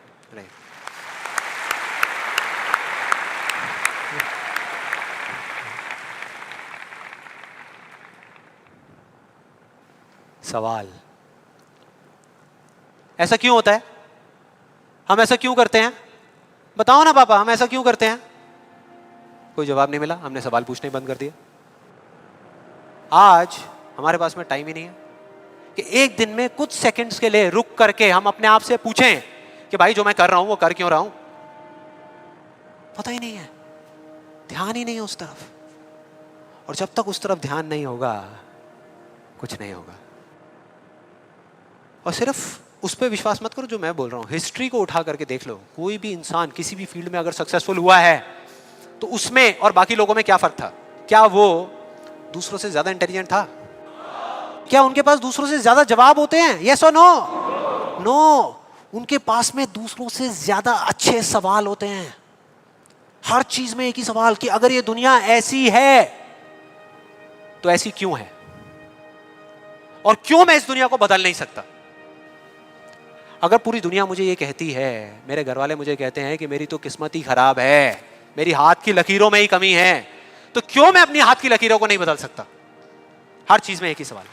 सवाल, ऐसा क्यों होता है? हम ऐसा क्यों करते हैं? बताओ ना पापा, हम ऐसा क्यों करते हैं? कोई जवाब नहीं मिला, हमने सवाल पूछने बंद कर दिया। आज हमारे पास में टाइम ही नहीं है, कि एक दिन में कुछ सेकंड्स के लिए रुक करके हम अपने आप से पूछें कि भाई जो मैं कर रहा हूं वो कर क्यों रहा हूं? पता ही नहीं है, ध्यान ही नहीं है उस तरफ। और जब तक उस तरफ ध्यान नहीं होगा कुछ नहीं होगा। और सिर्फ उस पर विश्वास मत करो जो मैं बोल रहा हूं, हिस्ट्री को उठा करके देख लो। कोई भी इंसान किसी भी फील्ड में अगर सक्सेसफुल हुआ है तो उसमें और बाकी लोगों में क्या फर्क था? क्या वो दूसरों से ज्यादा इंटेलिजेंट था? क्या उनके पास दूसरों से ज्यादा जवाब होते हैं? यस और नो? नो। उनके पास में दूसरों से ज्यादा अच्छे सवाल होते हैं। हर चीज में एक ही सवाल कि अगर ये दुनिया ऐसी है तो ऐसी क्यों है, और क्यों मैं इस दुनिया को बदल नहीं सकता? अगर पूरी दुनिया मुझे ये कहती है, मेरे घर वाले मुझे कहते हैं कि मेरी तो किस्मत ही खराब है, मेरी हाथ की लकीरों में ही कमी है, तो क्यों मैं अपनी हाथ की लकीरों को नहीं बदल सकता? हर चीज में एक ही सवाल।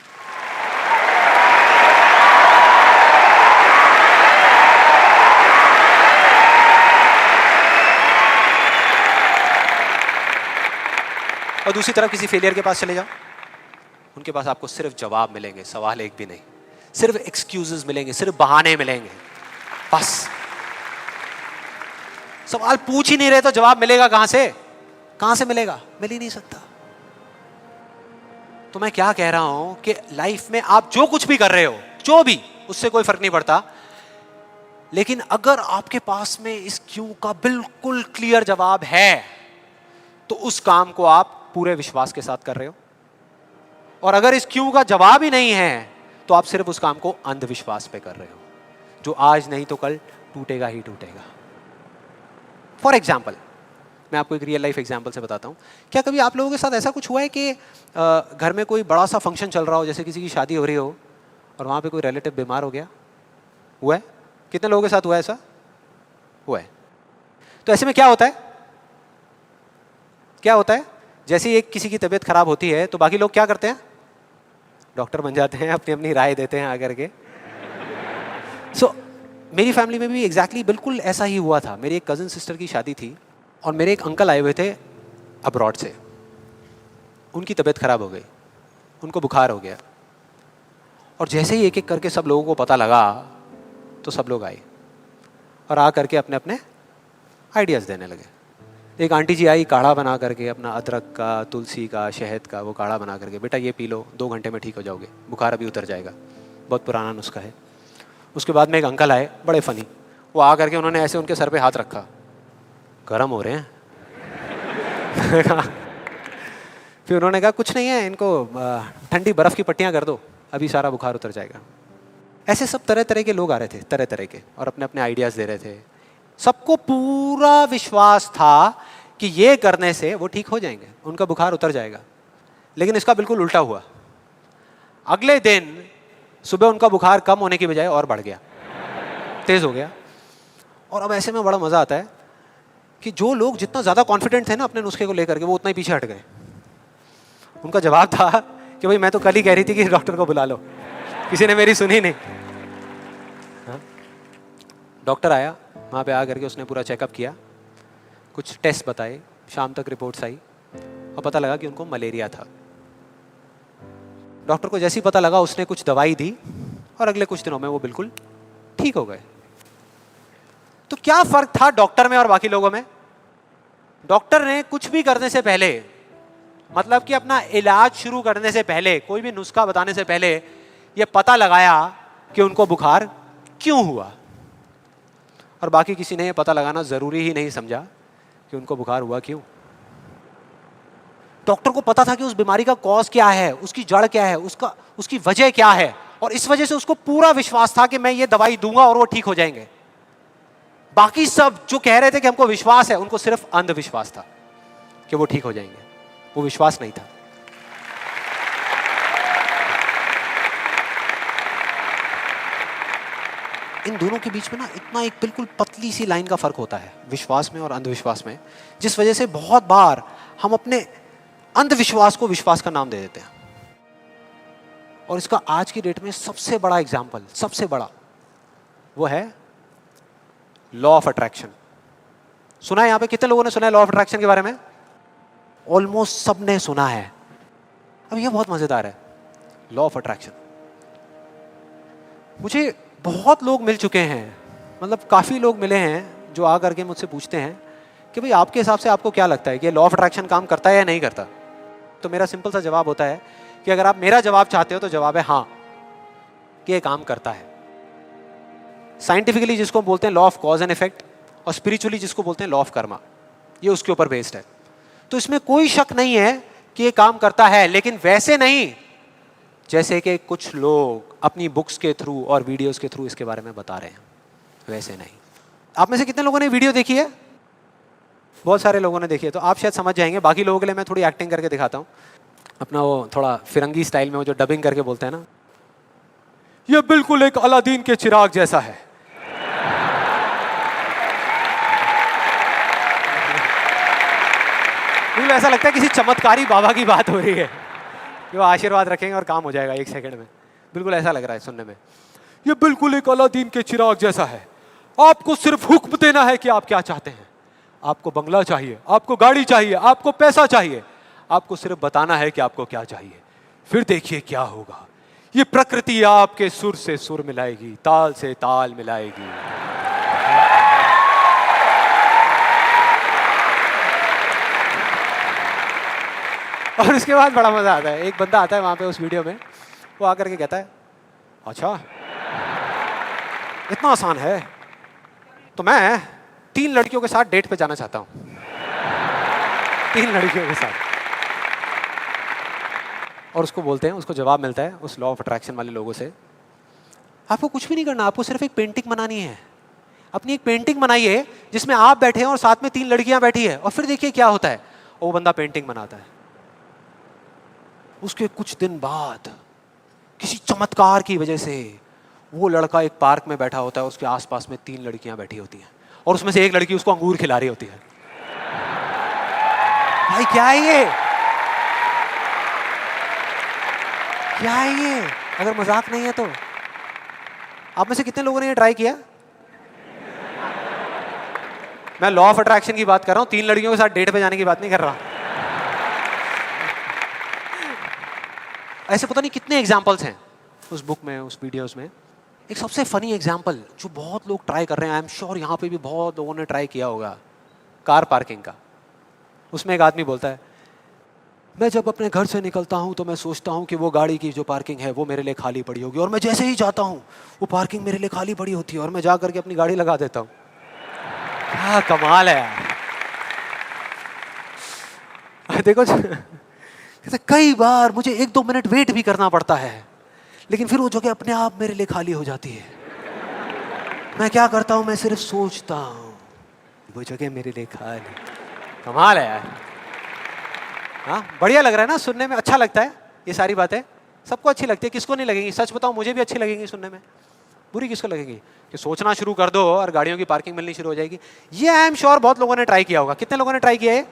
और दूसरी तरफ किसी फेलियर के पास चले जाओ, उनके पास आपको सिर्फ जवाब मिलेंगे, सवाल एक भी नहीं। सिर्फ एक्सक्यूजेस मिलेंगे, सिर्फ बहाने मिलेंगे, बस। सवाल पूछ ही नहीं रहे तो जवाब मिलेगा कहां से? कहां से मिलेगा? मिल ही नहीं सकता। तो मैं क्या कह रहा हूं कि लाइफ में आप जो कुछ भी कर रहे हो, जो भी, उससे कोई फर्क नहीं पड़ता, लेकिन अगर आपके पास में इस क्यों का बिल्कुल क्लियर जवाब है तो उस काम को आप पूरे विश्वास के साथ कर रहे हो। और अगर इस क्यों का जवाब ही नहीं है तो आप सिर्फ उस काम को अंधविश्वास पे कर रहे हो, जो आज नहीं तो कल टूटेगा ही टूटेगा। फॉर एग्जाम्पल, मैं आपको एक रियल लाइफ एग्जाम्पल से बताता हूँ। क्या कभी आप लोगों के साथ ऐसा कुछ हुआ है कि घर में कोई बड़ा सा फंक्शन चल रहा हो, जैसे किसी की शादी हो रही हो, और वहाँ पे कोई रिलेटिव बीमार हो गया? हुआ है? कितने लोगों के साथ हुआ है ऐसा? हुआ है। तो ऐसे में क्या होता है? क्या होता है? जैसे ही एक किसी की तबीयत खराब होती है तो बाकी लोग क्या करते हैं? डॉक्टर बन जाते हैं, अपनी अपनी राय देते हैं आकर के। मेरी फैमिली में भी एग्जैक्टली बिल्कुल ऐसा ही हुआ था। मेरी एक कज़न सिस्टर की शादी थी और मेरे एक अंकल आए हुए थे अब्रॉड से। उनकी तबीयत खराब हो गई, उनको बुखार हो गया, और जैसे ही एक एक करके सब लोगों को पता लगा तो सब लोग आए और आ करके अपने अपने आइडियाज़ देने लगे। एक आंटी जी आई, काढ़ा बना करके, अपना अदरक का, तुलसी का, शहद का वो काढ़ा बना करके, बेटा ये पी लो, 2 घंटे में ठीक हो जाओगे, बुखार अभी उतर जाएगा, बहुत पुराना नुस्खा है। उसके बाद में एक अंकल आए, बड़े फनी, वो आ करके उन्होंने ऐसे उनके सर पे हाथ रखा, गर्म हो रहे हैं। फिर उन्होंने कहा कुछ नहीं है, इनको ठंडी बर्फ़ की पट्टियाँ कर दो, अभी सारा बुखार उतर जाएगा। ऐसे सब तरह तरह के लोग आ रहे थे, तरह तरह के, और अपने अपने आइडियाज़ दे रहे थे। सबको पूरा विश्वास था कि ये करने से वो ठीक हो जाएंगे, उनका बुखार उतर जाएगा। लेकिन इसका बिल्कुल उल्टा हुआ। अगले दिन सुबह उनका बुखार कम होने की बजाय और बढ़ गया, तेज़ हो गया। और अब ऐसे में बड़ा मज़ा आता है कि जो लोग जितना ज़्यादा कॉन्फिडेंट थे ना अपने नुस्खे को लेकर के, वो उतना ही पीछे हट गए। उनका जवाब था कि भाई मैं तो कल ही कह रही थी कि डॉक्टर को बुला लो, किसी ने मेरी सुनी नहीं। हाँ? डॉक्टर आया, वहाँ पे आ करके उसने पूरा चेकअप किया, कुछ टेस्ट बताए, शाम तक रिपोर्ट्स आई और पता लगा कि उनको मलेरिया था। डॉक्टर को जैसे ही पता लगा उसने कुछ दवाई दी और अगले कुछ दिनों में वो बिल्कुल ठीक हो गए। तो क्या फर्क था डॉक्टर में और बाकी लोगों में? डॉक्टर ने कुछ भी करने से पहले, मतलब कि अपना इलाज शुरू करने से पहले, कोई भी नुस्खा बताने से पहले ये पता लगाया कि उनको बुखार क्यों हुआ, और बाकी किसी ने ये पता लगाना जरूरी ही नहीं समझा कि उनको बुखार हुआ क्यों। डॉक्टर को पता था कि उस बीमारी का कॉज क्या है, उसकी जड़ क्या है, उसकी वजह क्या है, और इस वजह से उसको पूरा विश्वास था कि मैं ये दवाई दूंगा और वो ठीक हो जाएंगे। बाकी सब जो कह रहे थे कि हमको विश्वास है, उनको सिर्फ अंधविश्वास था कि वो ठीक हो जाएंगे, वो विश्वास नहीं था। इन दोनों के बीच में ना इतना एक बिल्कुल पतली सी लाइन का फर्क होता है, विश्वास में और अंधविश्वास में, जिस वजह से बहुत बार हम अपने अंधविश्वास को विश्वास का नाम दे देते हैं। और इसका आज की डेट में सबसे बड़ा एग्जाम्पल, सबसे बड़ा, वो है लॉ ऑफ अट्रैक्शन। सुना है यहाँ पे? कितने लोगों ने सुना है लॉ ऑफ अट्रैक्शन के बारे में? ऑलमोस्ट सबने सुना है। अब ये बहुत मजेदार है, लॉ ऑफ अट्रैक्शन। मुझे बहुत लोग मिल चुके हैं, मतलब काफ़ी लोग मिले हैं जो आ करके मुझसे पूछते हैं कि भाई आपके हिसाब से आपको क्या लगता है कि लॉ ऑफ अट्रैक्शन काम करता है या नहीं करता। तो मेरा सिंपल सा जवाब होता है कि अगर आप मेरा जवाब चाहते हो तो जवाब है हाँ, कि ये काम करता है। साइंटिफिकली जिसको बोलते हैं law of cause and effect, और स्पिरिचुअली जिसको बोलते हैं लॉ ऑफ कर्मा, ये उसके ऊपर बेस्ड है। तो इसमें कोई शक नहीं है कि ये काम करता है, लेकिन वैसे नहीं जैसे कि कुछ लोग अपनी बुक्स के थ्रू और वीडियोस के थ्रू इसके बारे में बता रहे हैं, वैसे नहीं। आप में से कितने लोगों ने वीडियो देखी है? बहुत सारे लोगों ने देखी है, तो आप शायद समझ जाएंगे। बाकी लोगों के लिए मैं थोड़ी एक्टिंग करके दिखाता हूँ, अपना वो थोड़ा फिरंगी स्टाइल में, वो जो डबिंग करके बोलते हैं ना, ये बिल्कुल एक अलादीन के चिराग जैसा है। बिल्कुल ऐसा लगता है किसी चमत्कारी बाबा की बात हो रही है कि वो आशीर्वाद रखेंगे और काम हो जाएगा 1 सेकंड में। बिल्कुल ऐसा लग रहा है सुनने में। ये बिल्कुल एक अलादीन के चिराग जैसा है, आपको सिर्फ हुक्म देना है कि आप क्या चाहते हैं। आपको बंगला चाहिए, आपको गाड़ी चाहिए, आपको पैसा चाहिए, आपको सिर्फ बताना है कि आपको क्या चाहिए, फिर देखिए क्या होगा। ये प्रकृति आपके सुर से सुर मिलाएगी, ताल से ताल मिलाएगी। और उसके बाद बड़ा मजा आता है। एक बंदा आता है वहां पे उस वीडियो में, वो आकर के कहता है अच्छा इतना आसान है, तो मैं 3 लड़कियों के साथ डेट पे जाना चाहता हूं। 3 लड़कियों के साथ। और उसको बोलते हैं, उसको जवाब मिलता है उस लॉ ऑफ अट्रैक्शन वाले लोगों से, आपको कुछ भी नहीं करना, आपको सिर्फ एक पेंटिंग बनानी है। अपनी एक पेंटिंग बनाइए जिसमें आप बैठे हैं और साथ में 3 लड़कियां बैठी है, और फिर देखिए क्या होता है। वो बंदा पेंटिंग बनाता है। उसके कुछ दिन बाद किसी चमत्कार की वजह से वो लड़का एक पार्क में बैठा होता है, उसके आसपास में 3 लड़कियां बैठी होती हैं, और उसमें से एक लड़की उसको अंगूर खिला रही होती है। भाई क्या है ये? क्या है ये? अगर मजाक नहीं है तो आप में से कितने लोगों ने ये ट्राई किया? मैं लॉ ऑफ अट्रैक्शन की बात कर रहा हूं, 3 लड़कियों के साथ डेट पे जाने की बात नहीं कर रहा। ऐसे पता नहीं कितने एग्जाम्पल्स हैं उस बुक में, उस वीडियोस में। एक सबसे फनी एग्जाम्पल जो बहुत लोग ट्राई कर रहे हैं, आई एम श्योर यहाँ पे भी बहुत लोगों ने ट्राई किया होगा, कार पार्किंग का। उसमें एक आदमी बोलता है, मैं जब अपने घर से निकलता हूँ तो मैं सोचता हूँ कि वो गाड़ी की जो पार्किंग है वो मेरे लिए खाली पड़ी होगी, और मैं जैसे ही जाता हूँ वो पार्किंग मेरे लिए खाली पड़ी होती है, और मैं जा करके अपनी गाड़ी लगा देता हूँ। क्या कमाल है यार। देखो कई बार मुझे 1-2 मिनट वेट भी करना पड़ता है, लेकिन फिर वो जगह अपने आप मेरे लिए खाली हो जाती है। मैं क्या करता हूँ, मैं सिर्फ सोचता हूँ वो जगह मेरे लिए खाली। कमाल है यार। हाँ, बढ़िया लग रहा है ना सुनने में, अच्छा लगता है। ये सारी बातें सबको अच्छी लगती है, किसको नहीं लगेंगी? सच बताऊं, मुझे भी अच्छी लगेंगी सुनने में। बुरी किसको लगेगी? कि सोचना शुरू कर दो और गाड़ियों की पार्किंग मिलनी शुरू हो जाएगी। ये आई एम श्योर बहुत लोगों ने ट्राई किया होगा। कितने लोगों ने ट्राई किया है?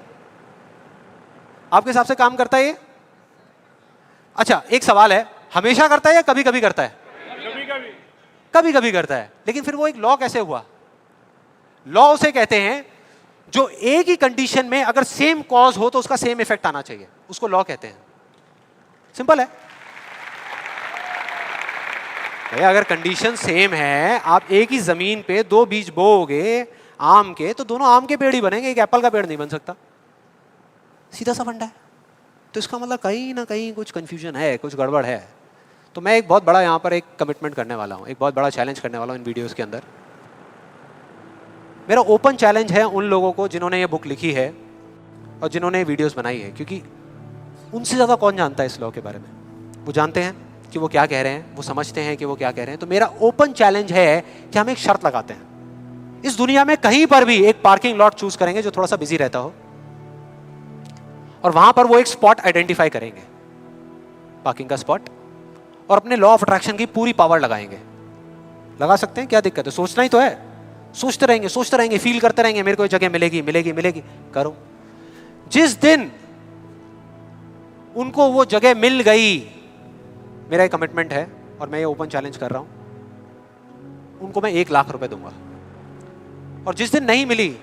आपके हिसाब से काम करता है ये? अच्छा, एक सवाल है, हमेशा करता है या कभी कभी करता है? कभी कभी करता है। लेकिन फिर वो एक लॉ कैसे हुआ? लॉ उसे कहते हैं जो एक ही कंडीशन में अगर सेम कॉज हो तो उसका सेम इफेक्ट आना चाहिए, उसको लॉ कहते हैं। सिंपल है भैया। अगर कंडीशन सेम है, आप एक ही जमीन पे 2 बीज बोओगे आम के, तो दोनों आम के पेड़ ही बनेंगे, एक एप्पल का पेड़ नहीं बन सकता। सीधा सा फंडा है। तो इसका मतलब कहीं ना कहीं कुछ कंफ्यूजन है, कुछ गड़बड़ है। तो मैं एक बहुत बड़ा यहाँ पर एक कमिटमेंट करने वाला हूँ, एक बहुत बड़ा चैलेंज करने वाला हूँ इन वीडियोस के अंदर। मेरा ओपन चैलेंज है उन लोगों को जिन्होंने ये बुक लिखी है और जिन्होंने ये वीडियोस बनाई है, क्योंकि उनसे ज़्यादा कौन जानता है इस लॉ के बारे में। वो जानते हैं कि वो क्या कह रहे हैं, वो समझते हैं कि वो क्या कह रहे हैं। तो मेरा ओपन चैलेंज है कि हम एक शर्त लगाते हैं, इस दुनिया में कहीं पर भी एक पार्किंग लॉट चूज करेंगे जो थोड़ा सा बिजी रहता हो, और वहां पर वो एक स्पॉट आइडेंटिफाई करेंगे, पार्किंग का स्पॉट, और अपने लॉ ऑफ अट्रैक्शन की पूरी पावर लगाएंगे। लगा सकते हैं, क्या दिक्कत है? सोचना ही तो है। सोचते रहेंगे, फील करते रहेंगे, मेरे को ये जगह मिलेगी मिलेगी मिलेगी। करो। जिस दिन उनको वो जगह मिल गई, मेरा एक कमिटमेंट है और मैं ये ओपन चैलेंज कर रहा हूं, उनको मैं 1 लाख रुपए दूंगा। और जिस दिन नहीं मिली,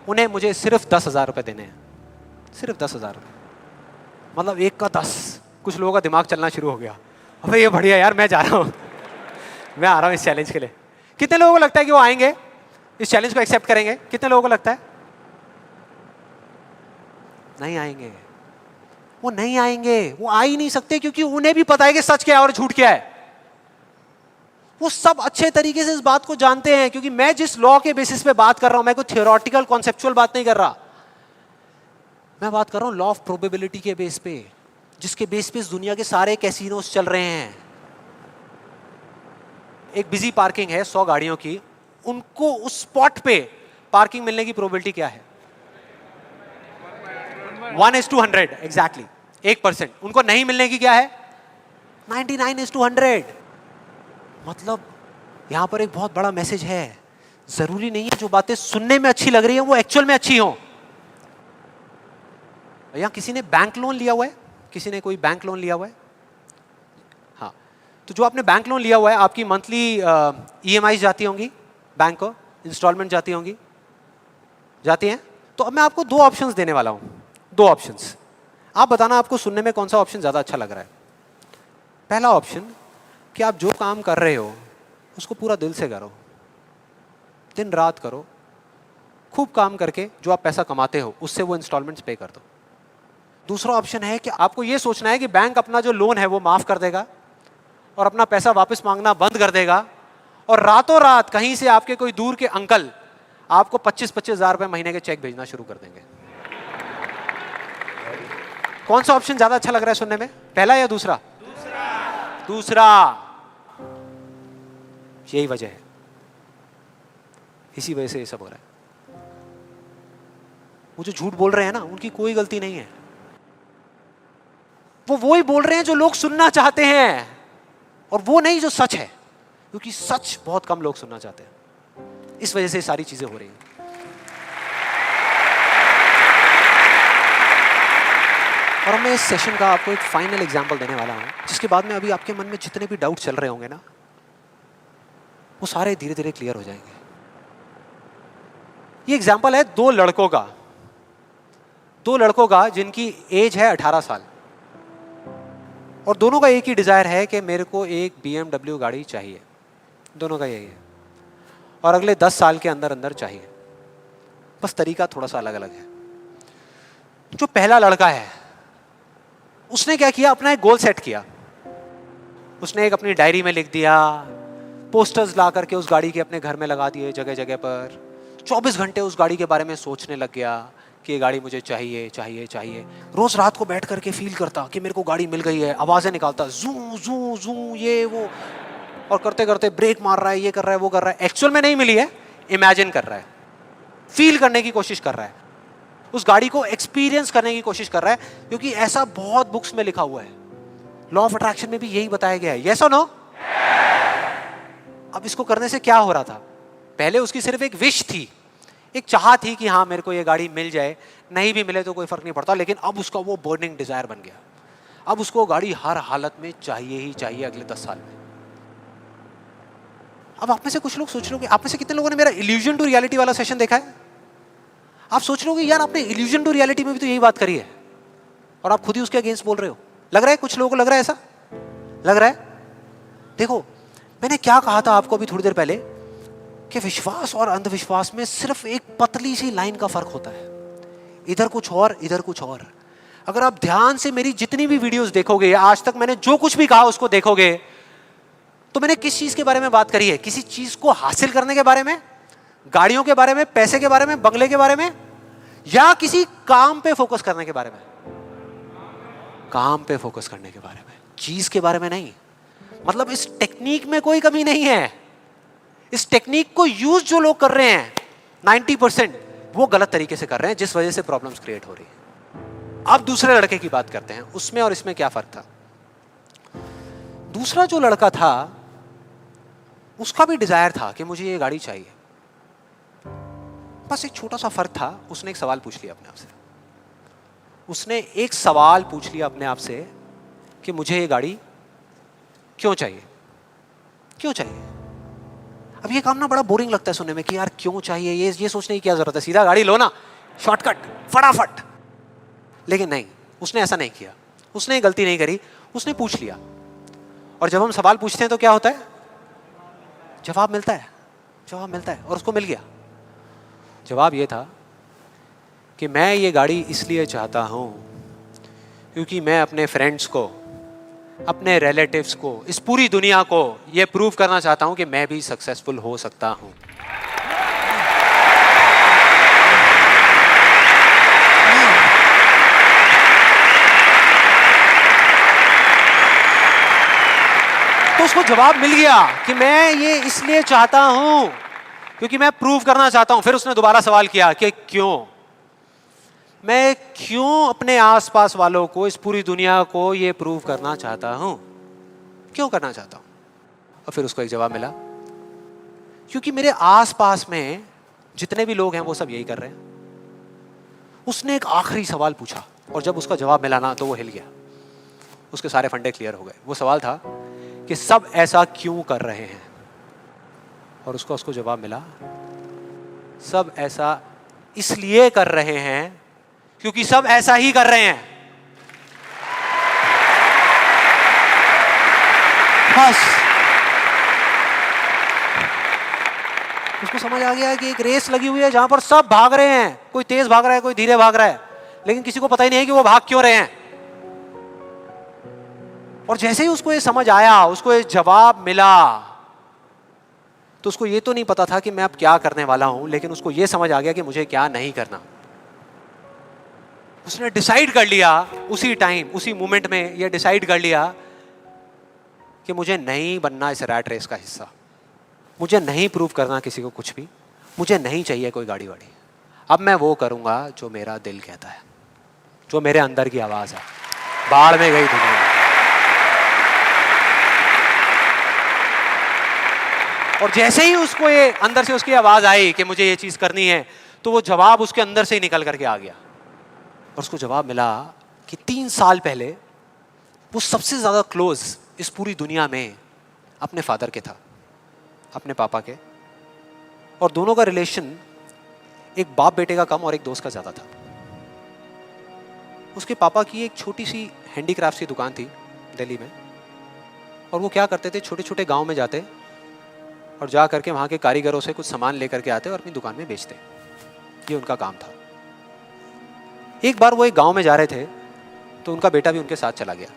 उन्हें मुझे सिर्फ 10,000 रुपए देने हैं। सिर्फ 10,000 रुपए, मतलब 1 का 10। कुछ लोगों का दिमाग चलना शुरू हो गया, अबे ये बढ़िया यार, मैं जा रहा हूं। मैं आ रहा हूं इस चैलेंज के लिए। कितने लोगों को लगता है कि वो आएंगे, इस चैलेंज को एक्सेप्ट करेंगे? कितने लोगों को लगता है नहीं आएंगे? वो नहीं आएंगे, वो आ ही नहीं सकते, क्योंकि उन्हें भी पता है कि सच क्या है और झूठ क्या है। वो सब अच्छे तरीके से इस बात को जानते हैं, क्योंकि मैं जिस लॉ के बेसिस पे बात कर रहा हूं, मैं कोई थियोरेटिकल कॉन्सेप्चुअल बात नहीं कर रहा, मैं बात कर रहा हूं लॉ ऑफ प्रोबेबिलिटी के बेस पे, जिसके बेस पे इस दुनिया के सारे कैसीनोस चल रहे हैं। एक बिजी पार्किंग है 100 गाड़ियों की, उनको उस स्पॉट पे पार्किंग मिलने की प्रोबेबिलिटी क्या है? 1:100 एग्जैक्टली, 1%। उनको नहीं मिलने की क्या है? 99:100। मतलब यहां पर एक बहुत बड़ा मैसेज है, जरूरी नहीं है जो बातें सुनने में अच्छी लग रही है वो एक्चुअल में अच्छी हो। यहां किसी ने बैंक लोन लिया हुआ है? किसी ने कोई बैंक लोन लिया हुआ है? हाँ, तो जो आपने बैंक लोन लिया हुआ है, आपकी मंथली EMI जाती होंगी बैंक को, इंस्टॉलमेंट जाती होंगी, जाती हैं? तो अब मैं आपको 2 ऑप्शंस देने वाला हूं, 2 ऑप्शंस। आप बताना आपको सुनने में कौन सा ऑप्शन ज्यादा अच्छा लग रहा है। पहला ऑप्शन कि आप जो काम कर रहे हो उसको पूरा दिल से करो, दिन रात करो, खूब काम करके जो आप पैसा कमाते हो उससे वो इंस्टॉलमेंट्स पे कर दो। दूसरा ऑप्शन है कि आपको ये सोचना है कि बैंक अपना जो लोन है वो माफ कर देगा और अपना पैसा वापस मांगना बंद कर देगा, और रातों रात कहीं से आपके कोई दूर के अंकल आपको 25-25 हजार रुपए महीने के चेक भेजना शुरू कर देंगे। कौन सा ऑप्शन ज्यादा अच्छा लग रहा है सुनने में, पहला या दूसरा? दूसरा। यही वजह है, इसी वजह से ये सब हो रहा है। वो जो झूठ बोल रहे हैं ना, उनकी कोई गलती नहीं है, वो ही बोल रहे हैं जो लोग सुनना चाहते हैं, और वो नहीं जो सच है, क्योंकि सच बहुत कम लोग सुनना चाहते हैं। इस वजह से सारी चीजें हो रही हैं। और अब मैं इस सेशन का आपको एक फाइनल एग्जांपल देने वाला हूं, जिसके बाद में अभी आपके मन में जितने भी डाउट चल रहे होंगे ना, वो सारे धीरे धीरे क्लियर हो जाएंगे। ये एग्जांपल है 2 लड़कों का, 2 लड़कों का जिनकी एज है 18 साल, और दोनों का एक ही डिजायर है कि मेरे को एक BMW गाड़ी चाहिए। दोनों का यही है, और अगले 10 साल के अंदर अंदर चाहिए, बस तरीका थोड़ा सा अलग अलग है। जो पहला लड़का है उसने क्या किया, अपना एक गोल सेट किया। उसने एक अपनी डायरी में लिख दिया, पोस्टर्स ला करके उस गाड़ी के अपने घर में लगा दिए जगह जगह पर। 24 घंटे उस गाड़ी के बारे में सोचने लग गया कि ये गाड़ी मुझे चाहिए चाहिए चाहिए। रोज रात को बैठ करके फील करता कि मेरे को गाड़ी मिल गई है, आवाजें निकालता, जू जू जू ये वो, और करते करते ब्रेक मार रहा है, ये कर रहा है, वो कर रहा है। एक्चुअल में नहीं मिली है, इमेजिन कर रहा है, फील करने की कोशिश कर रहा है, उस गाड़ी को एक्सपीरियंस करने की कोशिश कर रहा है, क्योंकि ऐसा बहुत बुक्स में लिखा हुआ है। लॉ ऑफ अट्रैक्शन में भी यही बताया गया है। यस और नो? अब इसको करने से क्या हो रहा था? पहले उसकी सिर्फ एक विश थी, एक चाह थी कि हाँ मेरे को ये गाड़ी मिल जाए, नहीं भी मिले तो कोई फर्क नहीं पड़ता, लेकिन अब उसका वो बर्निंग डिजायर बन गया। अब उसको गाड़ी हर हालत में चाहिए ही चाहिए अगले 10 साल में। अब आप में से कुछ लोग सोच रहे हो, आप में से कितने लोगों ने मेरा इल्यूजन टू रियलिटी वाला सेशन देखा है? आप सोच रहे हो कि यार आपने इल्यूजन टू रियलिटी में भी तो यही बात करी है, और आप खुद ही उसके अगेंस्ट बोल रहे हो। लग रहा है कुछ लोगों को, लग रहा है ऐसा लग रहा है। देखो मैंने क्या कहा था आपको अभी थोड़ी देर पहले, कि विश्वास और अंधविश्वास में सिर्फ एक पतली सी लाइन का फर्क होता है, इधर कुछ और इधर कुछ और। अगर आप ध्यान से मेरी जितनी भी वीडियोस देखोगे, आज तक मैंने जो कुछ भी कहा उसको देखोगे, तो मैंने किस चीज के बारे में बात करी है? किसी चीज को हासिल करने के बारे में, गाड़ियों के बारे में, पैसे के बारे में, बंगले के बारे में, या किसी काम पे फोकस करने के बारे में? काम पे फोकस करने के बारे में, चीज के बारे में नहीं। मतलब इस टेक्निक में कोई कमी नहीं है। इस टेक्निक को यूज जो लोग कर रहे हैं 90% वो गलत तरीके से कर रहे हैं, जिस वजह से प्रॉब्लम्स क्रिएट हो रही है। अब दूसरे लड़के की बात करते हैं, उसमें और इसमें क्या फर्क था। दूसरा जो लड़का था उसका भी डिजायर था कि मुझे ये गाड़ी चाहिए, बस एक छोटा सा फर्क था। उसने एक सवाल पूछ लिया अपने आप से, उसने एक सवाल पूछ लिया अपने आप से कि मुझे ये गाड़ी क्यों चाहिए, क्यों चाहिए। अब ये काम ना बड़ा बोरिंग लगता है सुनने में कि यार क्यों चाहिए, ये सोचने की क्या जरूरत है, सीधा गाड़ी लो ना, शॉर्टकट फटाफट। लेकिन नहीं, उसने ऐसा नहीं किया, उसने गलती नहीं करी, उसने पूछ लिया। और जब हम सवाल पूछते हैं तो क्या होता है, जवाब मिलता है, जवाब मिलता है, और उसको मिल गया। जवाब ये था कि मैं ये गाड़ी इसलिए चाहता हूँ क्योंकि मैं अपने फ्रेंड्स को, अपने रिलेटिव्स को, इस पूरी दुनिया को ये प्रूव करना चाहता हूँ कि मैं भी सक्सेसफुल हो सकता हूँ। तो उसको जवाब मिल गया कि मैं ये इसलिए चाहता हूं क्योंकि मैं प्रूव करना चाहता हूं। फिर उसने दोबारा सवाल किया कि क्यों, मैं क्यों अपने आसपास वालों को, इस पूरी दुनिया को ये प्रूव करना चाहता हूं, क्यों करना चाहता हूं? और फिर उसको एक जवाब मिला, क्योंकि मेरे आसपास में जितने भी लोग हैं वो सब यही कर रहे हैं। उसने एक आखिरी सवाल पूछा और जब उसका जवाब मिला ना तो वो हिल गया, उसके सारे फंडे क्लियर हो गए। वो सवाल था कि सब ऐसा क्यों कर रहे हैं, और उसको जवाब मिला, सब ऐसा इसलिए कर रहे हैं क्योंकि सब ऐसा ही कर रहे हैं। बस उसको समझ आ गया कि एक रेस लगी हुई है जहां पर सब भाग रहे हैं, कोई तेज भाग रहा है, कोई धीरे भाग रहा है, लेकिन किसी को पता ही नहीं है कि वो भाग क्यों रहे हैं। और जैसे ही उसको ये समझ आया, उसको ये जवाब मिला, तो उसको ये तो नहीं पता था कि मैं अब क्या करने वाला हूं, लेकिन उसको ये समझ आ गया कि मुझे क्या नहीं करना। उसने डिसाइड कर लिया उसी टाइम, उसी मोमेंट में ये डिसाइड कर लिया कि मुझे नहीं बनना इस रैट रेस का हिस्सा, मुझे नहीं प्रूव करना किसी को कुछ भी, मुझे नहीं चाहिए कोई गाड़ी वाड़ी। अब मैं वो करूंगा जो मेरा दिल कहता है, जो मेरे अंदर की आवाज है। बाढ़ में गई दुनिया। और जैसे ही उसको ये अंदर से उसकी आवाज आई कि मुझे ये चीज करनी है, तो वो जवाब उसके अंदर से ही निकल करके आ गया। और उसको जवाब मिला कि 3 साल पहले वो सबसे ज्यादा क्लोज इस पूरी दुनिया में अपने फादर के था, अपने पापा के, और दोनों का रिलेशन एक बाप बेटे का कम और एक दोस्त का ज्यादा था। उसके पापा की एक छोटी सी हैंडीक्राफ्ट की दुकान थी दिल्ली में, और वो क्या करते थे, छोटे छोटे गांव में जाते और जा करके वहाँ के कारीगरों से कुछ सामान लेकर के आते और अपनी दुकान में बेचते। ये उनका काम था। एक बार वो एक गांव में जा रहे थे तो उनका बेटा भी उनके साथ चला गया।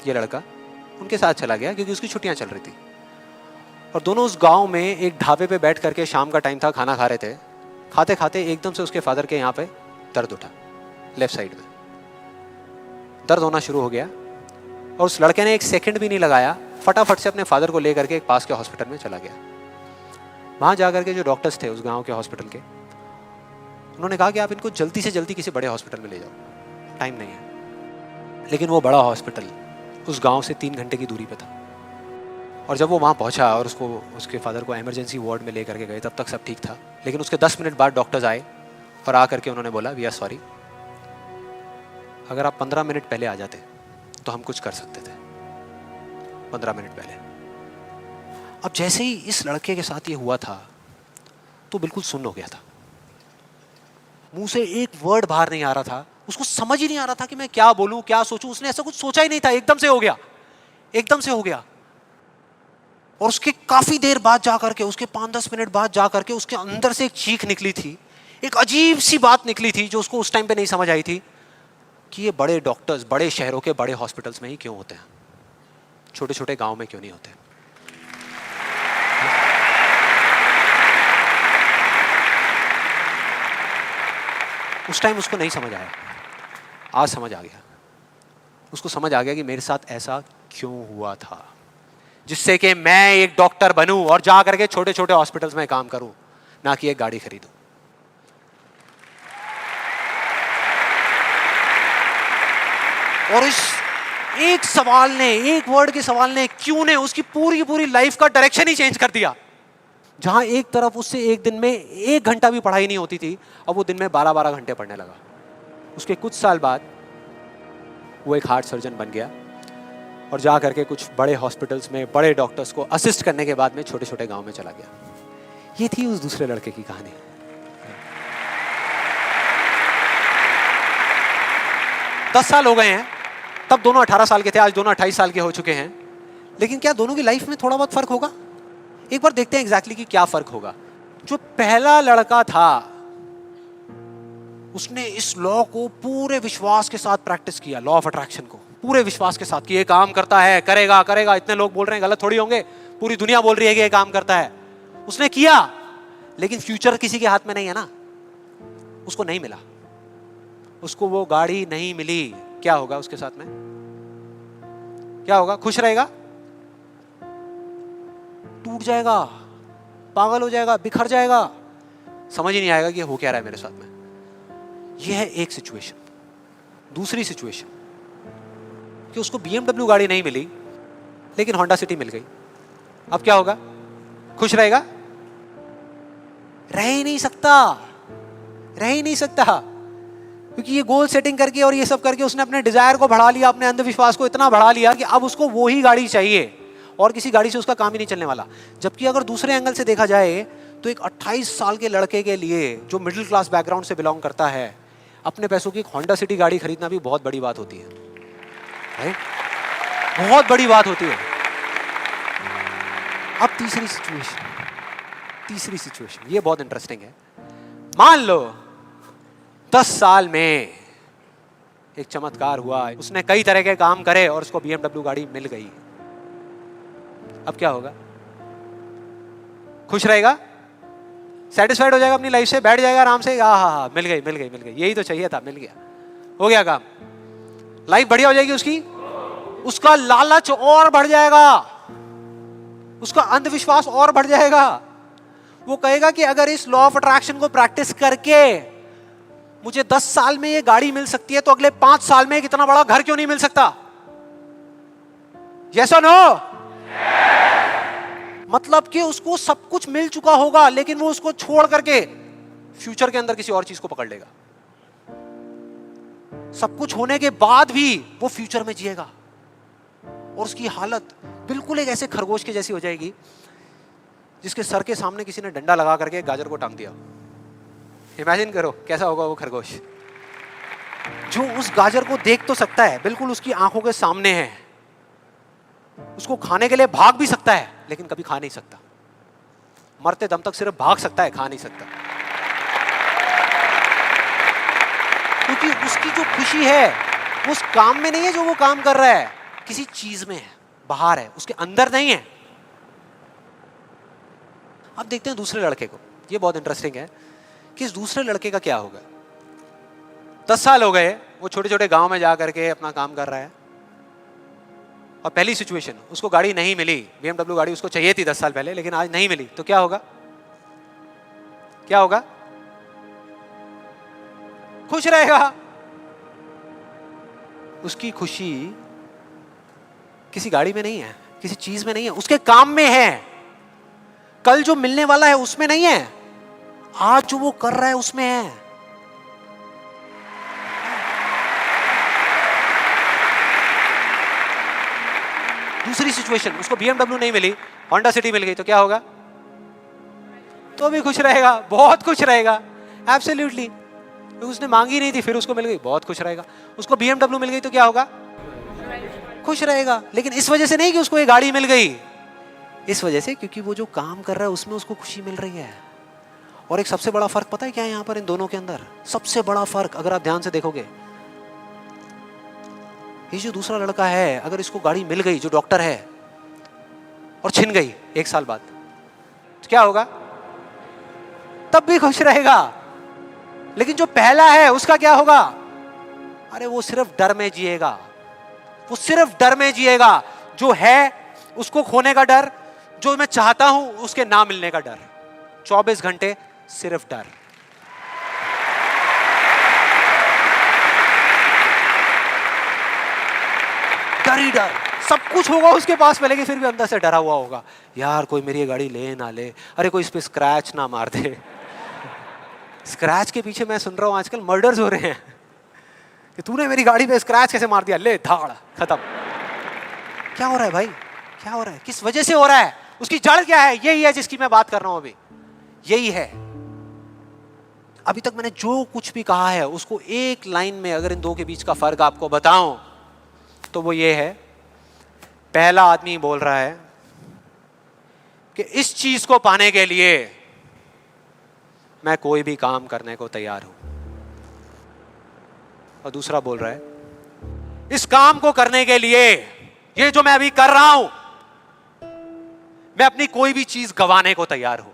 ये लड़का उनके साथ चला गया क्योंकि उसकी छुट्टियां चल रही थी, और दोनों उस गांव में एक ढाबे पे बैठ करके, शाम का टाइम था, खाना खा रहे थे। खाते खाते एकदम से उसके फादर के यहाँ पे दर्द उठा, लेफ्ट साइड में दर्द होना शुरू हो गया, और उस लड़के ने एक सेकंड भी नहीं लगाया, फटाफट से अपने फादर को लेकर के एक पास के हॉस्पिटल में चला गया। वहां जाकर के जो डॉक्टर्स थे उस गांव के हॉस्पिटल के, उन्होंने कहा कि आप इनको जल्दी से जल्दी किसी बड़े हॉस्पिटल में ले जाओ, टाइम नहीं है। लेकिन वो बड़ा हॉस्पिटल उस गांव से 3 घंटे की दूरी पे था। और जब वो वहां पहुंचा और उसको, उसके फादर को इमरजेंसी वार्ड में लेकर के गए, तब तक सब ठीक था। लेकिन उसके 10 मिनट बाद डॉक्टर्स आए और आकर के उन्होंने बोला, वी आर सॉरी, अगर आप 15 मिनट पहले आ जाते तो हम कुछ कर सकते थे। 15 मिनट पहले। अब जैसे ही इस लड़के के साथ ये हुआ था तो बिल्कुल सुन्न हो गया था, मुंह से एक वर्ड बाहर नहीं आ रहा था, उसको समझ ही नहीं आ रहा था कि मैं क्या बोलूं, क्या सोचूं। उसने ऐसा कुछ सोचा ही नहीं था, एकदम से हो गया, एकदम से हो गया। और उसके काफी देर बाद जाकर के, उसके 5-10 मिनट बाद जाकर के उसके अंदर से एक चीख निकली थी, एक अजीब सी बात निकली थी जो उसको उस टाइम पे नहीं समझ आई थी कि ये बड़े डॉक्टर्स बड़े शहरों के बड़े हॉस्पिटल्स में ही क्यों होते हैं, छोटे छोटे गांव में क्यों नहीं होते। उस टाइम उसको नहीं समझ आया, आज समझ आ गया। उसको समझ आ गया कि मेरे साथ ऐसा क्यों हुआ था, जिससे कि मैं एक डॉक्टर बनूं और जा करके छोटे छोटे हॉस्पिटल्स में काम करूं, ना कि एक गाड़ी खरीदूं। और इस एक सवाल ने, एक वर्ड के सवाल ने, क्यों ने, उसकी पूरी पूरी लाइफ का डायरेक्शन ही चेंज कर दिया। जहां एक तरफ उससे एक दिन में 1 घंटा भी पढ़ाई नहीं होती थी, अब वो दिन में 12-12 घंटे पढ़ने लगा। उसके कुछ साल बाद वो एक हार्ट सर्जन बन गया और जा करके कुछ बड़े हॉस्पिटल्स में बड़े डॉक्टर्स को असिस्ट करने के बाद में छोटे छोटे गांव में चला गया। ये थी उस दूसरे लड़के की कहानी। 10 साल हो गए हैं, तब दोनों 18 साल के थे, आज दोनों 28 साल के हो चुके हैं। लेकिन क्या दोनों की लाइफ में थोड़ा बहुत फर्क होगा? एक बार देखते हैं एग्जैक्टली कि क्या फर्क होगा। जो पहला लड़का था उसने इस लॉ को पूरे विश्वास के साथ प्रैक्टिस किया, लॉ ऑफ अट्रैक्शन को पूरे विश्वास के साथ कि ये काम करता है, करेगा करेगा, इतने लोग बोल रहे हैं गलत थोड़ी होंगे, पूरी दुनिया बोल रही है कि ये काम करता है। उसने किया, लेकिन फ्यूचर किसी के हाथ में नहीं है ना, उसको नहीं मिला, उसको वो गाड़ी नहीं मिली। क्या होगा उसके साथ में? क्या होगा? खुश रहेगा? टूट जाएगा, पागल हो जाएगा, बिखर जाएगा, समझ ही नहीं आएगा कि हो क्या रहा है मेरे साथ में। यह है एक सिचुएशन। दूसरी सिचुएशन कि उसको BMW गाड़ी नहीं मिली लेकिन होंडा सिटी मिल गई। अब क्या होगा? खुश रहेगा? रह ही नहीं सकता, रह ही नहीं सकता, क्योंकि ये गोल सेटिंग करके और ये सब करके उसने अपने डिजायर को बढ़ा लिया, अपने अंधविश्वास को इतना बढ़ा लिया कि अब उसको वो ही गाड़ी चाहिए और किसी गाड़ी से उसका काम ही नहीं चलने वाला। जबकि अगर दूसरे एंगल से देखा जाए तो एक 28 साल के लड़के के लिए जो मिडिल क्लास बैकग्राउंड से बिलोंग करता है, अपने पैसों की एक होंडा सिटी गाड़ी खरीदना भी बहुत बड़ी बात होती है, राइट? बहुत बड़ी बात होती है। अब तीसरी सिचुएशन ये बहुत इंटरेस्टिंग है। मान लो 10 साल में एक चमत्कार हुआ, उसने कई तरह के काम करे और उसको BMW गाड़ी मिल गई। अब क्या होगा? खुश रहेगा? सेटिस्फाइड हो जाएगा अपनी लाइफ से, बैठ जाएगा आराम से, हाँ, मिल गई, यही तो चाहिए था, मिल गया, हो गया काम, लाइफ बढ़िया हो जाएगी उसकी। उसका लालच और बढ़ जाएगा, उसका अंधविश्वास और बढ़ जाएगा। वो कहेगा कि अगर इस लॉ ऑफ अट्रैक्शन को प्रैक्टिस करके मुझे 10 साल में ये गाड़ी मिल सकती है तो अगले 5 साल में एक इतना बड़ा घर क्यों नहीं मिल सकता? यस और नो? मतलब कि उसको सब कुछ मिल चुका होगा लेकिन वो उसको छोड़ करके फ्यूचर के अंदर किसी और चीज को पकड़ लेगा। सब कुछ होने के बाद भी वो फ्यूचर में जिएगा और उसकी हालत बिल्कुल एक ऐसे खरगोश के जैसी हो जाएगी जिसके सर के सामने किसी ने डंडा लगा करके गाजर को टांग दिया। इमेजिन करो कैसा होगा वो खरगोश, जो उस गाजर को देख तो सकता है, बिल्कुल उसकी आंखों के सामने है, उसको खाने के लिए भाग भी सकता है लेकिन कभी खा नहीं सकता, मरते दम तक सिर्फ भाग सकता है, खा नहीं सकता। क्योंकि उसकी जो खुशी है वो उस काम में नहीं है जो वो काम कर रहा है, किसी चीज में है, बाहर है, उसके अंदर नहीं है। अब देखते हैं दूसरे लड़के को। ये बहुत इंटरेस्टिंग है कि इस दूसरे लड़के का क्या होगा। 10 साल हो गए, वो छोटे छोटे गांव में जा करके अपना काम कर रहा है और पहली सिचुएशन, उसको गाड़ी नहीं मिली, BMW गाड़ी उसको चाहिए थी 10 साल पहले लेकिन आज नहीं मिली, तो क्या होगा? क्या होगा? खुश रहेगा। उसकी खुशी किसी गाड़ी में नहीं है, किसी चीज में नहीं है, उसके काम में है। कल जो मिलने वाला है उसमें नहीं है, आज जो वो कर रहा है उसमें है। दूसरी सिचुएशन, उसको BMW नहीं मिली, होंडा सिटी मिल गई, तो क्या होगा? तो भी खुश रहेगा, बहुत खुश रहेगा, एब्सोल्युटली। उसने मांगी नहीं थी, फिर उसको मिल गई, बहुत खुश रहेगा। उसको BMW मिल गई तो क्या होगा? खुश रहेगा। लेकिन इस वजह से नहीं कि उसको ये गाड़ी मिल गई, इस वजह से क्योंकि वो जो काम कर रहा है उसमें उसको खुशी मिल रही है। और एक सबसे बड़ा फर्क पता है क्या है यहाँ पर इन दोनों के अंदर? सबसे बड़ा फर्क अगर आप ध्यान से देखोगे, ये जो दूसरा लड़का है, अगर इसको गाड़ी मिल गई, जो डॉक्टर है, और छिन गई 1 साल बाद, तो क्या होगा? तब भी खुश रहेगा। लेकिन जो पहला है उसका क्या होगा? अरे वो सिर्फ डर में जिएगा, वो सिर्फ डर में जिएगा। जो है उसको खोने का डर, जो मैं चाहता हूं उसके ना मिलने का डर, 24 घंटे सिर्फ डर। डर ही डर, सब कुछ होगा उसके पास में लेकिन फिर भी अंदर से डरा हुआ होगा, यार कोई मेरी गाड़ी ले ना ले, अरे कोई इस पे स्क्रैच ना मार दे। स्क्रैच के पीछे मैं सुन रहा हूं आजकल मर्डर्स हो रहे हैं कि तूने मेरी गाड़ी पे स्क्रैच कैसे मार दिया, ले धाड़, खत्म। क्या हो रहा है भाई? क्या हो रहा है? किस वजह से हो रहा है? उसकी जड़ क्या है? यही है जिसकी मैं बात कर रहा हूं अभी, यही है। अभी तक मैंने जो कुछ भी कहा है उसको एक लाइन में अगर इन दो के बीच का फर्क आपको बताऊं तो वो ये है, पहला आदमी बोल रहा है कि इस चीज को पाने के लिए मैं कोई भी काम करने को तैयार हूं। और दूसरा बोल रहा है, इस काम को करने के लिए, ये जो मैं अभी कर रहा हूं, मैं अपनी कोई भी चीज गंवाने को तैयार हूं।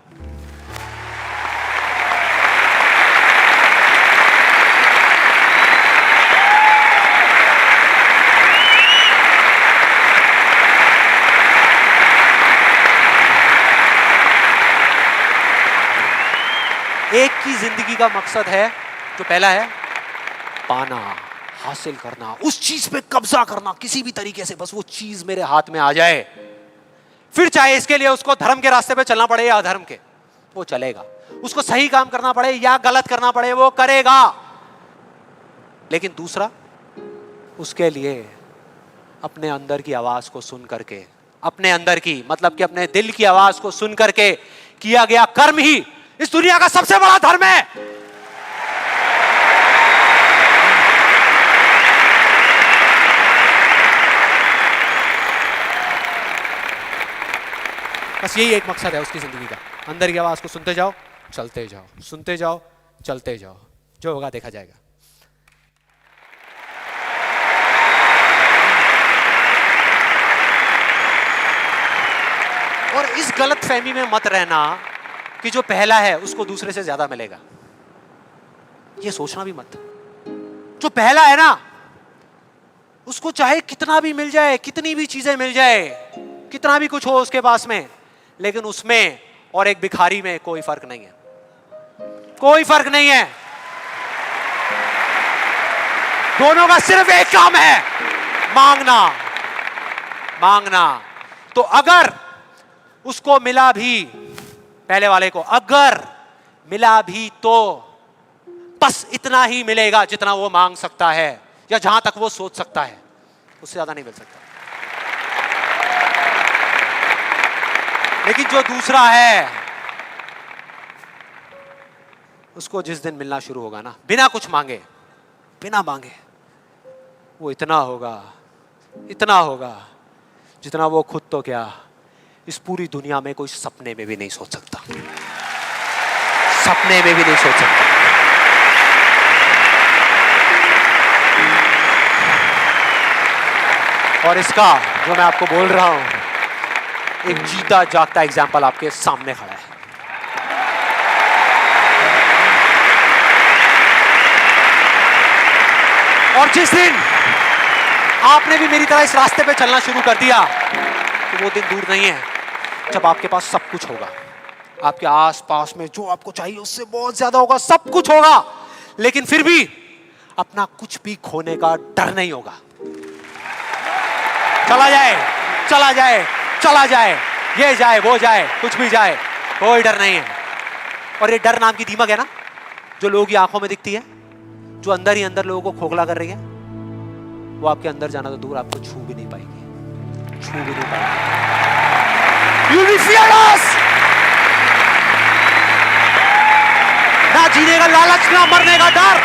एक की जिंदगी का मकसद है, जो पहला है पाना, हासिल करना, उस चीज पे कब्जा करना किसी भी तरीके से, बस वो चीज मेरे हाथ में आ जाए। फिर चाहे इसके लिए उसको धर्म के रास्ते पे चलना पड़े या अधर्म के, वो चलेगा। उसको सही काम करना पड़े या गलत करना पड़े, वो करेगा। लेकिन दूसरा, उसके लिए अपने अंदर की आवाज को सुन करके, अपने अंदर की मतलब कि अपने दिल की आवाज को सुन करके किया गया कर्म ही इस दुनिया का सबसे बड़ा धर्म है। बस यही एक मकसद है उसकी जिंदगी का, अंदर की आवाज को सुनते जाओ, चलते जाओ, सुनते जाओ, चलते जाओ, जो होगा देखा जाएगा। और इस गलत फहमी में मत रहना कि जो पहला है उसको दूसरे से ज्यादा मिलेगा, ये सोचना भी मत। जो पहला है ना, उसको चाहे कितना भी मिल जाए, कितनी भी चीजें मिल जाए, कितना भी कुछ हो उसके पास में, लेकिन उसमें और एक भिखारी में कोई फर्क नहीं है, कोई फर्क नहीं है। दोनों का सिर्फ एक काम है, मांगना, मांगना। तो अगर उसको मिला भी, पहले वाले को अगर मिला भी, तो बस इतना ही मिलेगा जितना वो मांग सकता है या जहां तक वो सोच सकता है, उससे ज्यादा नहीं मिल सकता। लेकिन जो दूसरा है, उसको जिस दिन मिलना शुरू होगा ना, बिना कुछ मांगे, बिना मांगे, वो इतना होगा, इतना होगा जितना वो खुद तो क्या, इस पूरी दुनिया में कोई सपने में भी नहीं सोच सकता, सपने में भी नहीं सोच सकता। और इसका जो मैं आपको बोल रहा हूं, एक जीता जागता एग्जाम्पल आपके सामने खड़ा है। और जिस दिन आपने भी मेरी तरह इस रास्ते पे चलना शुरू कर दिया, तो वो दिन दूर नहीं है जब आपके पास सब कुछ होगा, आपके आसपास में जो आपको चाहिए उससे बहुत ज्यादा होगा, सब कुछ होगा, लेकिन फिर भी अपना कुछ भी खोने का डर नहीं होगा। चला जाए, चला जाए, चला जाए, ये जाए, वो जाए, कुछ भी जाए, कोई डर नहीं है। और ये डर नाम की दीमक है ना, जो लोगों की आंखों में दिखती है, जो अंदर ही अंदर लोगों को खोखला कर रही है, वो आपके अंदर जाना तो दूर, आपको छू भी नहीं पाएगी, छू भी नहीं पाएगी। You will be fearless। ना जीने का लालच, ना मरने का डर।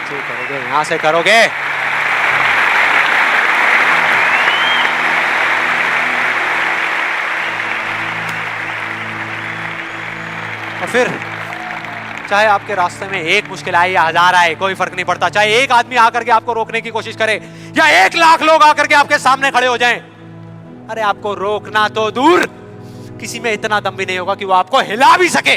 जो करोगे यहां से करोगे। और फिर चाहे आपके रास्ते में एक मुश्किल आए या हजार आए, कोई फर्क नहीं पड़ता। चाहे एक आदमी आकर के आपको रोकने की कोशिश करे या 1 लाख लोग आकर के आपके सामने खड़े हो जाएं, अरे आपको रोकना तो दूर, किसी में इतना दम भी नहीं होगा कि वो आपको हिला भी सके।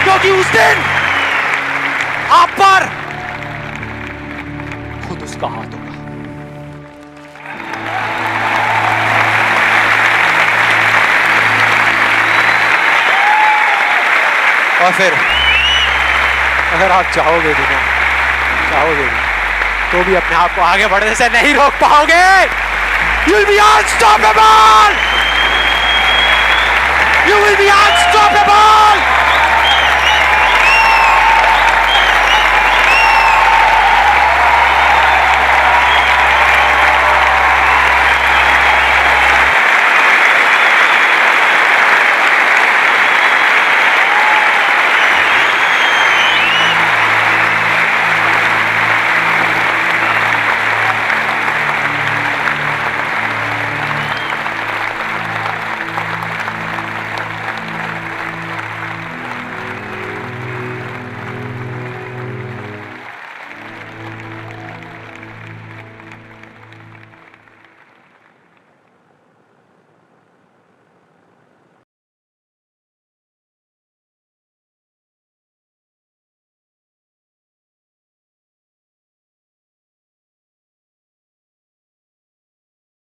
क्योंकि उस दिन आप पर खुद उसका हाथ होगा। और फिर अगर आप चाहोगे भी ना, चाहोगे भी, तो भी अपने आप को आगे बढ़ने से नहीं रोक पाओगे। You will be unstoppable! You will be unstoppable!